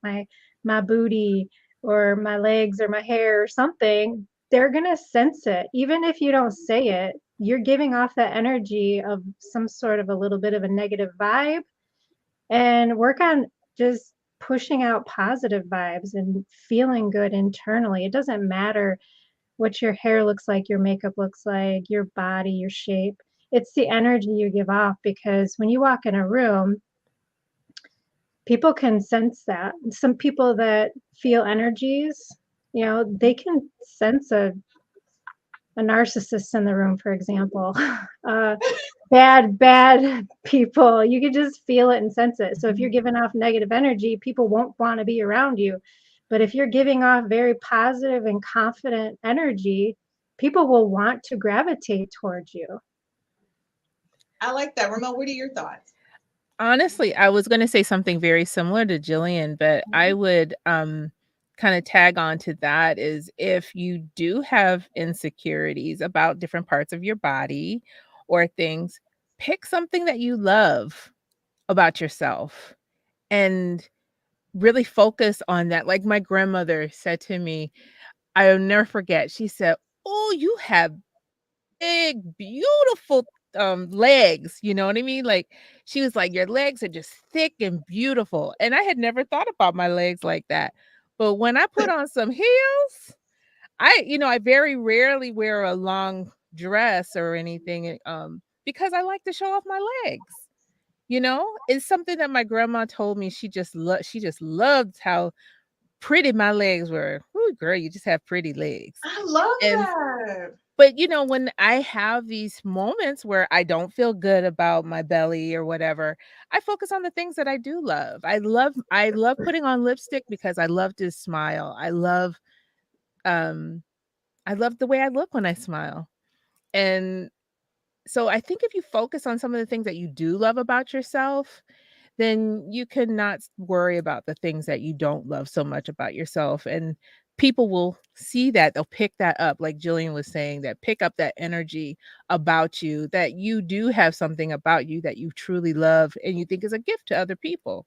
my booty or my legs or my hair or something, they're gonna sense it. Even if you don't say it, you're giving off that energy of some sort of a little bit of a negative vibe. And work on just pushing out positive vibes and feeling good internally. It doesn't matter what your hair looks like, your makeup looks like, your body, your shape. It's the energy you give off, because when you walk in a room, people can sense that. Some people that feel energies, they can sense a narcissist in the room, for example. Bad people, you can just feel it and sense it. So if you're giving off negative energy, people won't want to be around you. But if you're giving off very positive and confident energy, people will want to gravitate towards you. I like that. Rhumel, what are your thoughts? Honestly, I was going to say something very similar to Jillian, but I would kind of tag on to that is, if you do have insecurities about different parts of your body or things, pick something that you love about yourself and really focus on that. Like my grandmother said to me, I'll never forget, she said, "Oh, you have big, beautiful legs." You know what I mean? Like, she was like, "Your legs are just thick and beautiful." And I had never thought about my legs like that. But when I put on some heels, I very rarely wear a long dress or anything, because I like to show off my legs. It's something that my grandma told me. She just loved how pretty my legs were. Ooh, girl, you just have pretty legs. I love And that. but when I have these moments where I don't feel good about my belly or whatever, I focus on the things that I do love. I love putting on lipstick because I love to smile. I love the way I look when I smile. And so I think if you focus on some of the things that you do love about yourself, then you cannot worry about the things that you don't love so much about yourself. And people will see that. They'll pick that up, like Jillian was saying, that pick up that energy about you, that you do have something about you that you truly love and you think is a gift to other people.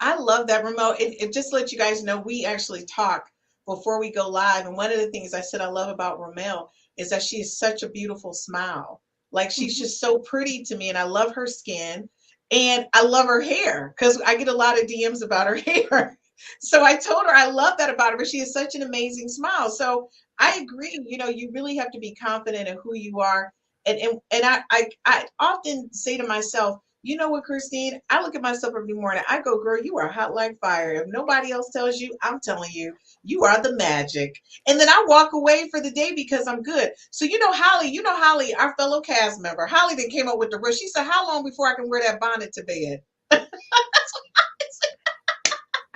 I love that, Rhumel. It just to let you guys know, we actually talk before we go live. And one of the things I said I love about Rhumel is that she has such a beautiful smile. Like, she's just so pretty to me, and I love her skin. And I love her hair, because I get a lot of DMs about her hair. So I told her I love that about her, but she has such an amazing smile. So I agree. You really have to be confident in who you are. And I often say to myself, you know what, Christine? I look at myself every morning. I go, girl, you are hot like fire. If nobody else tells you, I'm telling you, you are the magic. And then I walk away for the day because I'm good. So Holly, our fellow cast member, Holly then came up with the rule. She said, how long before I can wear that bonnet to bed?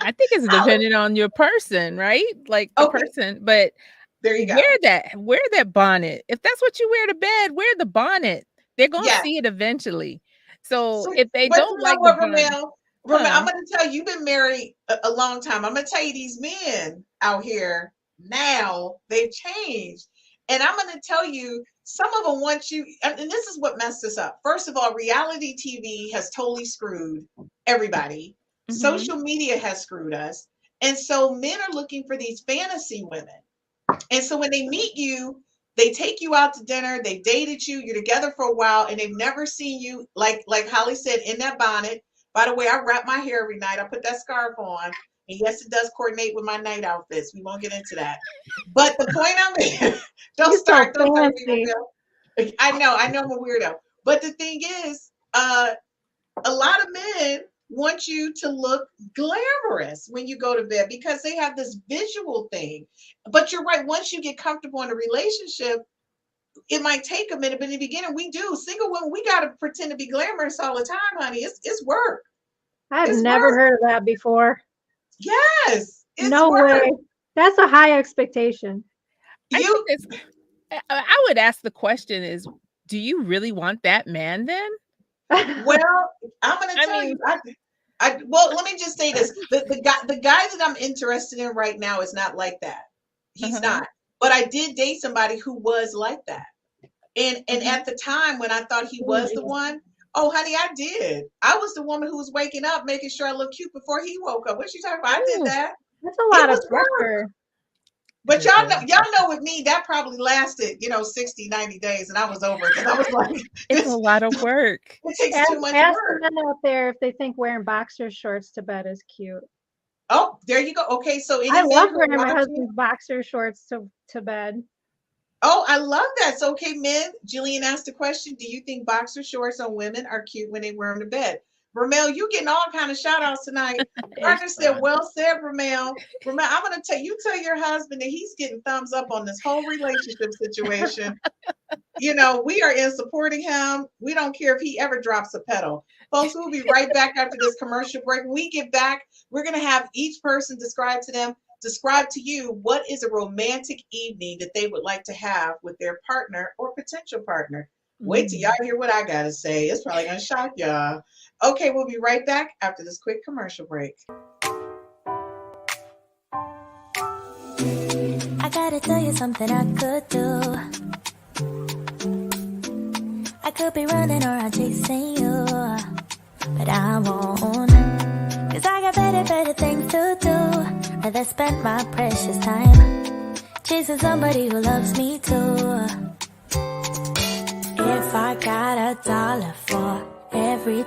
I think it's dependent on your person, right? Like the person, but there you go. Wear that bonnet. If that's what you wear to bed, wear the bonnet. They're going to see it eventually. So if they don't like the bonnet, Rhumel, I'm going to tell you, you've been married a long time. I'm going to tell you, these men out here now, they've changed. And I'm going to tell you, some of them want you, and this is what messed us up. First of all, reality TV has totally screwed everybody. Mm-hmm. Social media has screwed us. And so men are looking for these fantasy women. And so when they meet you, they take you out to dinner, they dated you, you're together for a while, and they've never seen you, like Holly said, in that bonnet. By the way, I wrap my hair every night. I put that scarf on. And yes, it does coordinate with my night outfits. We won't get into that. But the point I'm making, don't start me. I know I'm a weirdo. But the thing is, a lot of men want you to look glamorous when you go to bed because they have this visual thing. But you're right. Once you get comfortable in a relationship, it might take a minute, but in the beginning, we do. Single women, we got to pretend to be glamorous all the time, honey. It's work. I've It's never work. heard of that before. Yes, it's No work. way. That's a high expectation. You, I would ask the question is, do you really want that man then? well, I'm going to tell you. Well, let me just say this: the guy that I'm interested in right now is not like that. He's not. But I did date somebody who was like that, and at the time when I thought he was the one, oh honey, I did. I was the woman who was waking up, making sure I looked cute before he woke up. What you talking about? I did that. That's a lot of pressure. But y'all know with me, that probably lasted, 60, 90 days, and I was over it because I was like, it's a lot of work. It takes too much Ask work. the men out there if they think wearing boxer shorts to bed is cute. Oh, there you go. Okay, so I love wearing my husband's boxer shorts to bed. Oh, I love that. So, okay, men, Jillian asked a question. Do you think boxer shorts on women are cute when they wear them to bed? Rhumel, you getting all kind of shout outs tonight. Roger said, well said, Rhumel. Rhumel, I'm going to tell your husband that he's getting thumbs up on this whole relationship situation. We are in supporting him. We don't care if he ever drops a pedal. Folks, we'll be right back after this commercial break. When we get back, we're going to have each person describe to you what is a romantic evening that they would like to have with their partner or potential partner. Wait till y'all hear what I got to say. It's probably going to shock y'all. Okay, we'll be right back after this quick commercial break. I gotta tell you something I could do. I could be running around chasing you, but I won't. 'Cause I got better things to do. Rather spend my precious time chasing somebody who loves me too. If I got $1 for every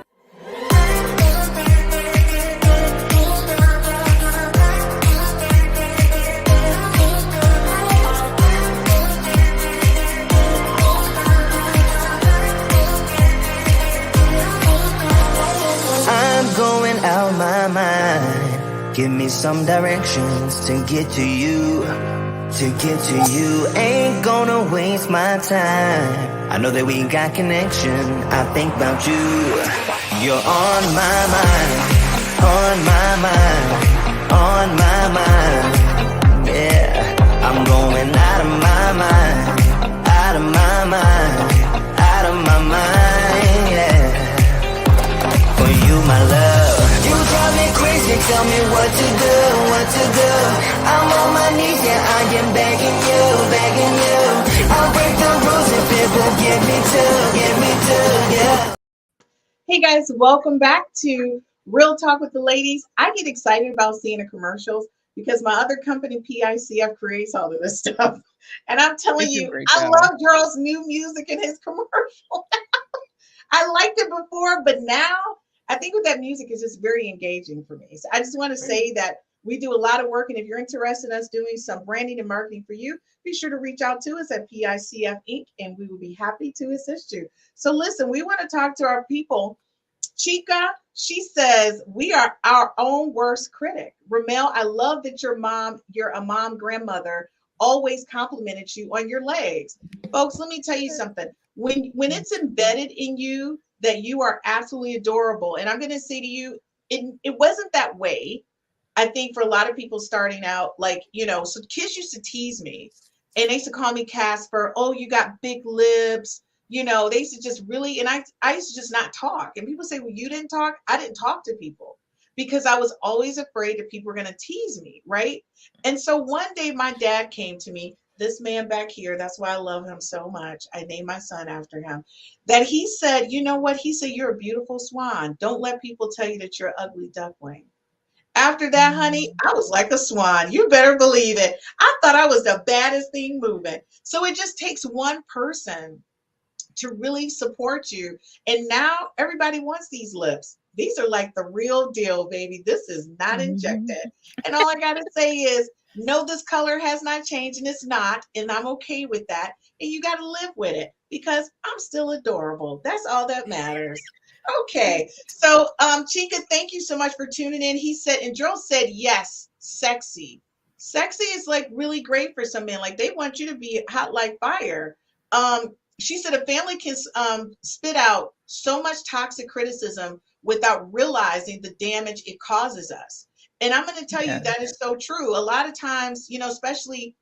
going out my mind. Give me some directions to get to you. To get to you, ain't gonna waste my time. I know that we got connection. I think about you. You're on my mind. On my mind. On my mind. Yeah, I'm going out of my mind. Out of my mind. Out of my mind. Yeah. For you, my love. You drive me crazy, tell me what to do, what to do. I'm on my knees, yeah, I am begging you. I'll break the rules if it will get me to, yeah. Hey guys, welcome back to Real Talk with the Ladies. I get excited about seeing the commercials because my other company, PICF, creates all of this stuff. And I'm telling you, I love Charles' new music in his commercial. I liked it before, but now I think with that music is just very engaging for me. So I just want to say that we do a lot of work, and if you're interested in us doing some branding and marketing for you, be sure to reach out to us at PICF Inc., and we will be happy to assist you. So listen, we want to talk to our people. Chica, she says, we are our own worst critic. Rhumel, I love that you're a mom grandmother, always complimented you on your legs. Folks, let me tell you something. When it's embedded in you that you are absolutely adorable, and I'm going to say to you, it wasn't that way. I think for a lot of people starting out, so kids used to tease me, and they used to call me Casper. Oh, you got big lips. They used to just really, and I used to just not talk. And people say, well, you didn't talk. I didn't talk to people because I was always afraid that people were going to tease me, right? And so one day my dad came to me, this man back here, that's why I love him so much. I named my son after him. That he said, you know what? He said, you're a beautiful swan. Don't let people tell you that you're an ugly duckling. After that, honey, I was like a swan. You better believe it. I thought I was the baddest thing moving. So it just takes one person to really support you. And now everybody wants these lips. These are like the real deal, baby. This is not injected. And all I got to say is, no, this color has not changed, and it's not, and I'm okay with that. And you got to live with it because I'm still adorable. That's all that matters. Okay. So, Chica, thank you so much for tuning in. He said, and Joel said, yes, sexy. Sexy is like really great for some men. Like they want you to be hot like fire. She said a family can spit out so much toxic criticism without realizing the damage it causes us. And I'm going to tell you Yes. that is so true. A lot of times, especially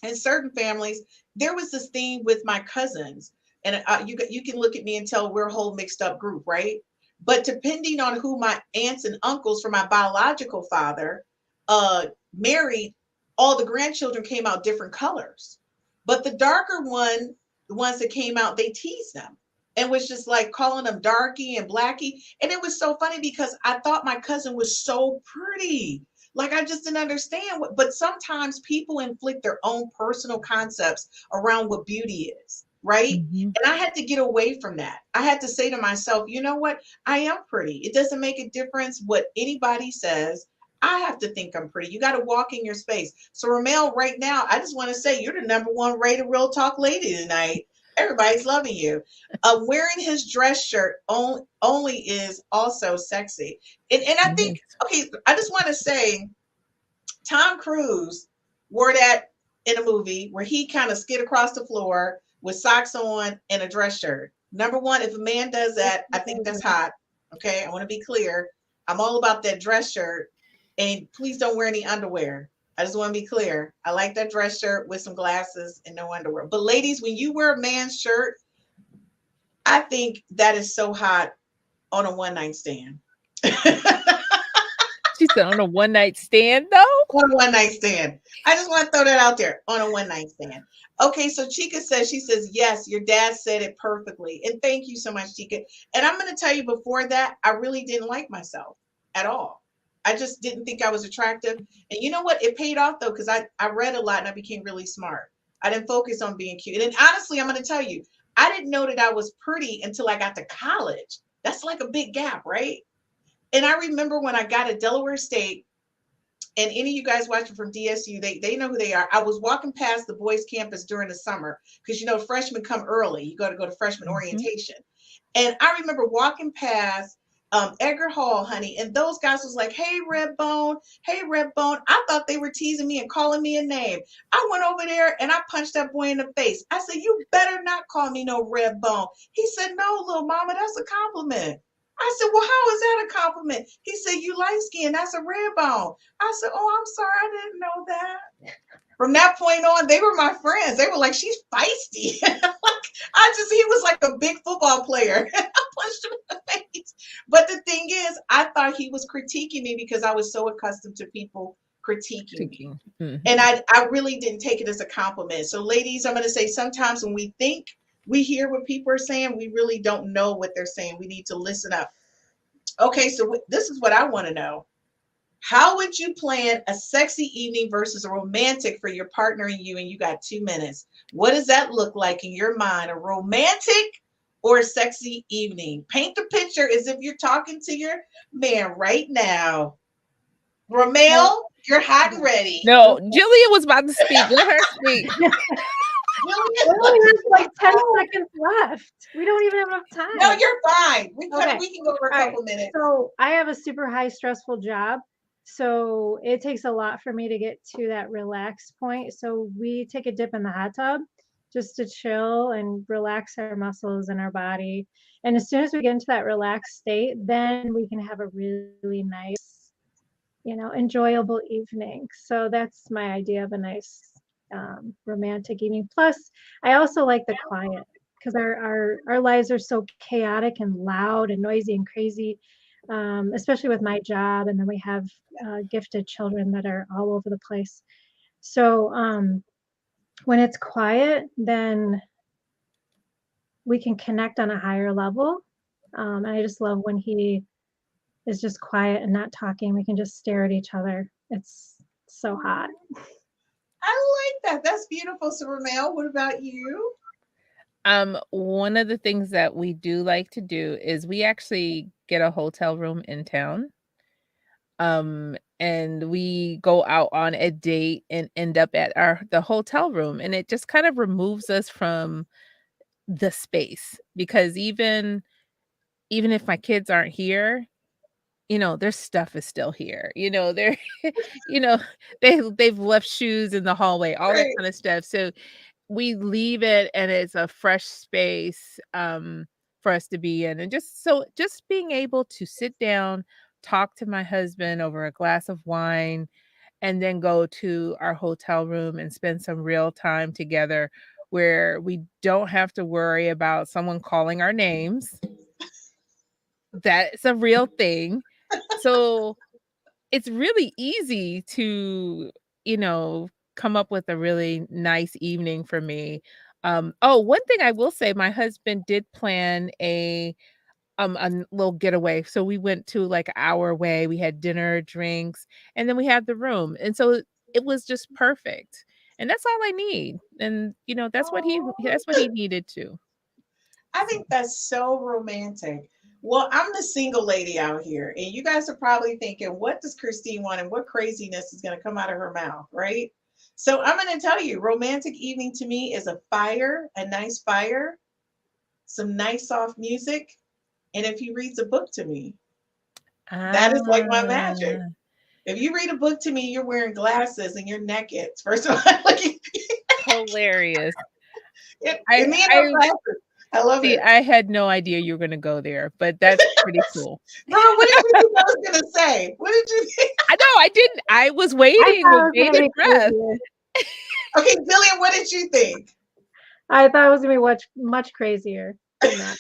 in certain families, there was this thing with my cousins, and you can look at me and tell we're a whole mixed up group, right? But depending on who my aunts and uncles from my biological father married, all the grandchildren came out different colors. But the darker one, the ones that came out, they teased them and was just like calling them darky and blacky. And it was so funny because I thought my cousin was so pretty. Like I just didn't understand but sometimes people inflict their own personal concepts around what beauty is, right? Mhm. And I had to get away from that. I had to say to myself, you know what? I am pretty. It doesn't make a difference what anybody says. I have to think I'm pretty. You got to walk in your space. So Rhumel, right now, I just want to say you're the number one rated real talk lady tonight. Everybody's loving you. Wearing his dress shirt only is also sexy. And I think, okay, I just want to say Tom Cruise wore that in a movie where he kind of skid across the floor with socks on and a dress shirt. Number one, if a man does that, I think that's hot. Okay, I want to be clear. I'm all about that dress shirt. And please don't wear any underwear. I just want to be clear. I like that dress shirt with some glasses and no underwear. But ladies, when you wear a man's shirt, I think that is so hot on a one night stand. She said on a one night stand, though? On a one night stand. I just want to throw that out there on a one night stand. Okay, so Chica says, yes, your dad said it perfectly. And thank you so much, Chica. And I'm going to tell you before that, I really didn't like myself at all. I just didn't think I was attractive. And you know what? It paid off though, because I read a lot and I became really smart. I didn't focus on being cute. And honestly, I'm going to tell you, I didn't know that I was pretty until I got to college. That's like a big gap, right? And I remember when I got to Delaware State, and any of you guys watching from DSU, they know who they are. I was walking past the boys' campus during the summer because, freshmen come early. You got to go to freshman orientation. And I remember walking past Edgar Hall, honey, and those guys was like, hey, Redbone. I thought they were teasing me and calling me a name. I went over there and I punched that boy in the face. I said, you better not call me no Redbone. He said, no, little mama, that's a compliment. I said, well, how is that a compliment? He said, you light skin, that's a red bone. I said, oh, I'm sorry, I didn't know that. From that point on, they were my friends. They were like, she's feisty. He was like a big football player. I punched him in the face. But the thing is, I thought he was critiquing me because I was so accustomed to people critiquing me. Mm-hmm. And I really didn't take it as a compliment. So ladies, I'm going to say sometimes when we think we hear what people are saying, we really don't know what they're saying. We need to listen up. Okay, so this is what I want to know. How would you plan a sexy evening versus a romantic for your partner and you? And you got 2 minutes. What does that look like in your mind? A romantic or a sexy evening? Paint the picture as if you're talking to your man right now. Rhumel, you're hot and ready. No, Jillian was about to speak. Let her speak. We only have like 10 seconds left. We don't even have enough time. No, you're fine. We can go for a couple minutes. So I have a super high stressful job. So it takes a lot for me to get to that relaxed point. So we take a dip in the hot tub just to chill and relax our muscles and our body. And as soon as we get into that relaxed state, then we can have a really nice, enjoyable evening. So that's my idea of a nice romantic evening. Plus, I also like the quiet because our lives are so chaotic and loud and noisy and crazy, especially with my job. And then we have gifted children that are all over the place. So when it's quiet, then we can connect on a higher level. And I just love when he is just quiet and not talking. We can just stare at each other. It's so hot. I like that. That's beautiful. So Rhumel, what about you? One of the things that we do like to do is we actually get a hotel room in town. And we go out on a date and end up at the hotel room, and it just kind of removes us from the space, because even even if my kids aren't here, their stuff is still here. They're, you know, they've left shoes in the hallway, all that Right. kind of stuff. So we leave it and it's a fresh space for us to be in. And just being able to sit down, talk to my husband over a glass of wine, and then go to our hotel room and spend some real time together where we don't have to worry about someone calling our names. That's a real thing. So it's really easy to, come up with a really nice evening for me. One thing I will say, my husband did plan a little getaway. So we went to like our way. We had dinner, drinks, and then we had the room. And so it was just perfect. And that's all I need. And that's what he needed too. I think that's so romantic. Well, I'm the single lady out here, and you guys are probably thinking, what does Christine want and what craziness is going to come out of her mouth, right? So I'm going to tell you, romantic evening to me is a nice fire, some nice soft music, and if he reads a book to me, that is like my magic. Ah, If you read a book to me, you're wearing glasses and you're naked. First of all, like hilarious. and me and I no glasses. I love see. it. I had no idea you were going to go there, but that's pretty cool. Girl, what did you think I was gonna say? What did you think? I know I didn't. I was I waiting thought with it was gonna bated be breath. crazier. Okay, Jillian, what did you think? I thought it was gonna be much crazier than that.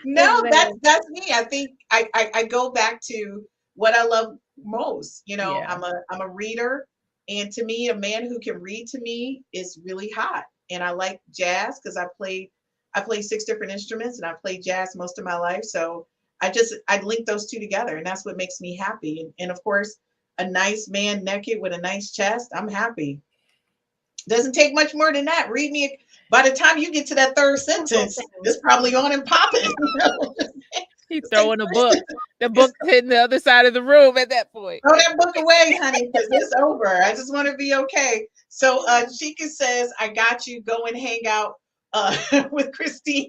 No, Exactly. that's me. I think I go back to what I love most. Yeah. I'm a reader, and to me, a man who can read to me is really hot. And I like jazz because I played 6 different instruments and I played jazz most of my life. So I link those two together, and that's what makes me happy. And of course, a nice man naked with a nice chest, I'm happy. Doesn't take much more than that. Read me. By the time you get to that third sentence, it's probably on and popping. He's throwing a book. The book's hitting the other side of the room at that point. Throw that book away, honey, because it's over. I just want to be okay. So Chica says, I got you. Go and hang out with Christine.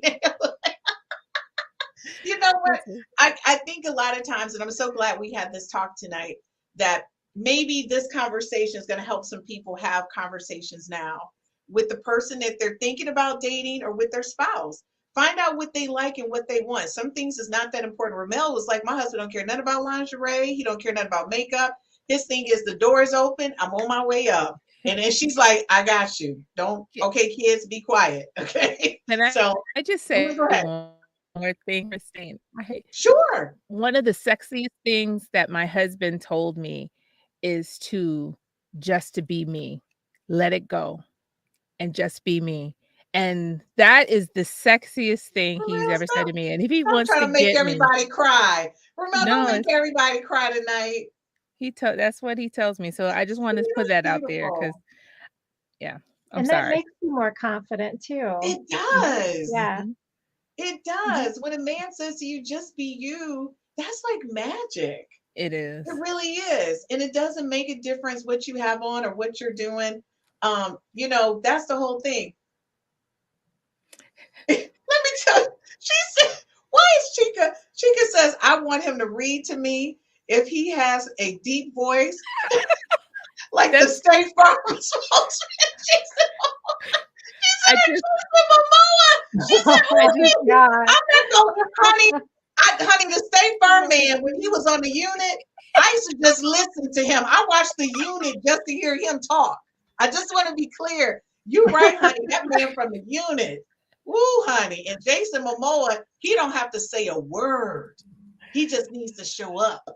You know what? I think a lot of times, and I'm so glad we had this talk tonight, that maybe this conversation is going to help some people have conversations now with the person that they're thinking about dating or with their spouse. Find out what they like and what they want. Some things is not that important. Rhumel was like, my husband don't care nothing about lingerie. He don't care nothing about makeup. His thing is the door is open. I'm on my way up. And then she's like, I got you. Don't, okay, kids, be quiet. Okay. And I just say go ahead. one more thing, Christine. Sure. One of the sexiest things that my husband told me is just to be me. Let it go and just be me. And that is the sexiest thing he's ever said to me. And if he wants trying to to make get everybody cry. Remember, No, don't make everybody cry tonight. that's what he tells me. So I just wanted to put that out there because, yeah, I'm And sorry. that makes you more confident too. It does. Yeah. It does. When a man says to you, just be you, that's like magic. It is. It really is. And it doesn't make a difference what you have on or what you're doing. That's the whole thing. Let me tell you, she said, why is Chica? Chica says, I want him to read to me if he has a deep voice, like the State Farm spokesman. She said, honey, the State Farm man, when he was on the unit, I used to just listen to him. I watched the unit just to hear him talk. I just want to be clear. You're right, honey. That man from the unit. Woo, honey. And Jason Momoa, he don't have to say a word. He just needs to show up.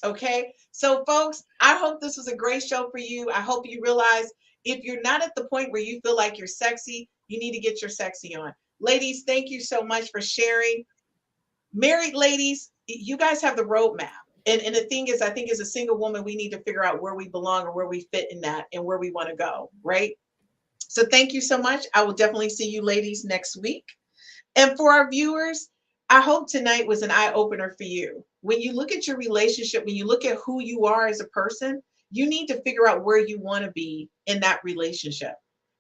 Okay? So, folks, I hope this was a great show for you. I hope you realize if you're not at the point where you feel like you're sexy, you need to get your sexy on. Ladies, thank you so much for sharing. Married ladies, you guys have the roadmap. And the thing is, I think as a single woman, we need to figure out where we belong or where we fit in that and where we want to go, right? So thank you so much. I will definitely see you ladies next week. And for our viewers, I hope tonight was an eye-opener for you. When you look at your relationship, when you look at who you are as a person, you need to figure out where you want to be in that relationship.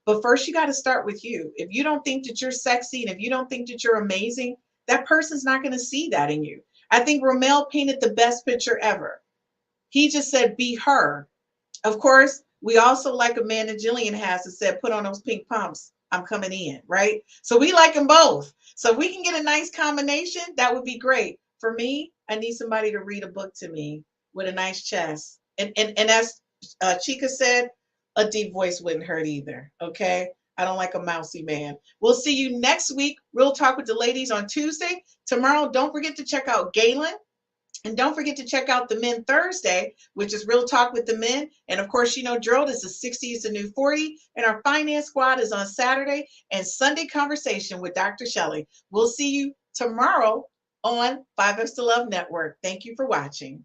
But first, you got to start with you. If you don't think that you're sexy and if you don't think that you're amazing, that person's not going to see that in you. I think Rhumel painted the best picture ever. He just said, be her. Of course, we also like Amanda Jillian has that said, put on those pink pumps. I'm coming in, right? So we like them both. So if we can get a nice combination, that would be great. For me, I need somebody to read a book to me with a nice chest. And as Chica said, a deep voice wouldn't hurt either. Okay. I don't like a mousy man. We'll see you next week. Real Talk with the Ladies on Tuesday. Tomorrow, don't forget to check out Galen. And don't forget to check out the Men Thursday, which is Real Talk with the Men. And of course, you know, drill, this is 60 is the new 40. And our Finance Squad is on Saturday, and Sunday Conversation with Dr. Shelly. We'll see you tomorrow on 5X to Love Network. Thank you for watching.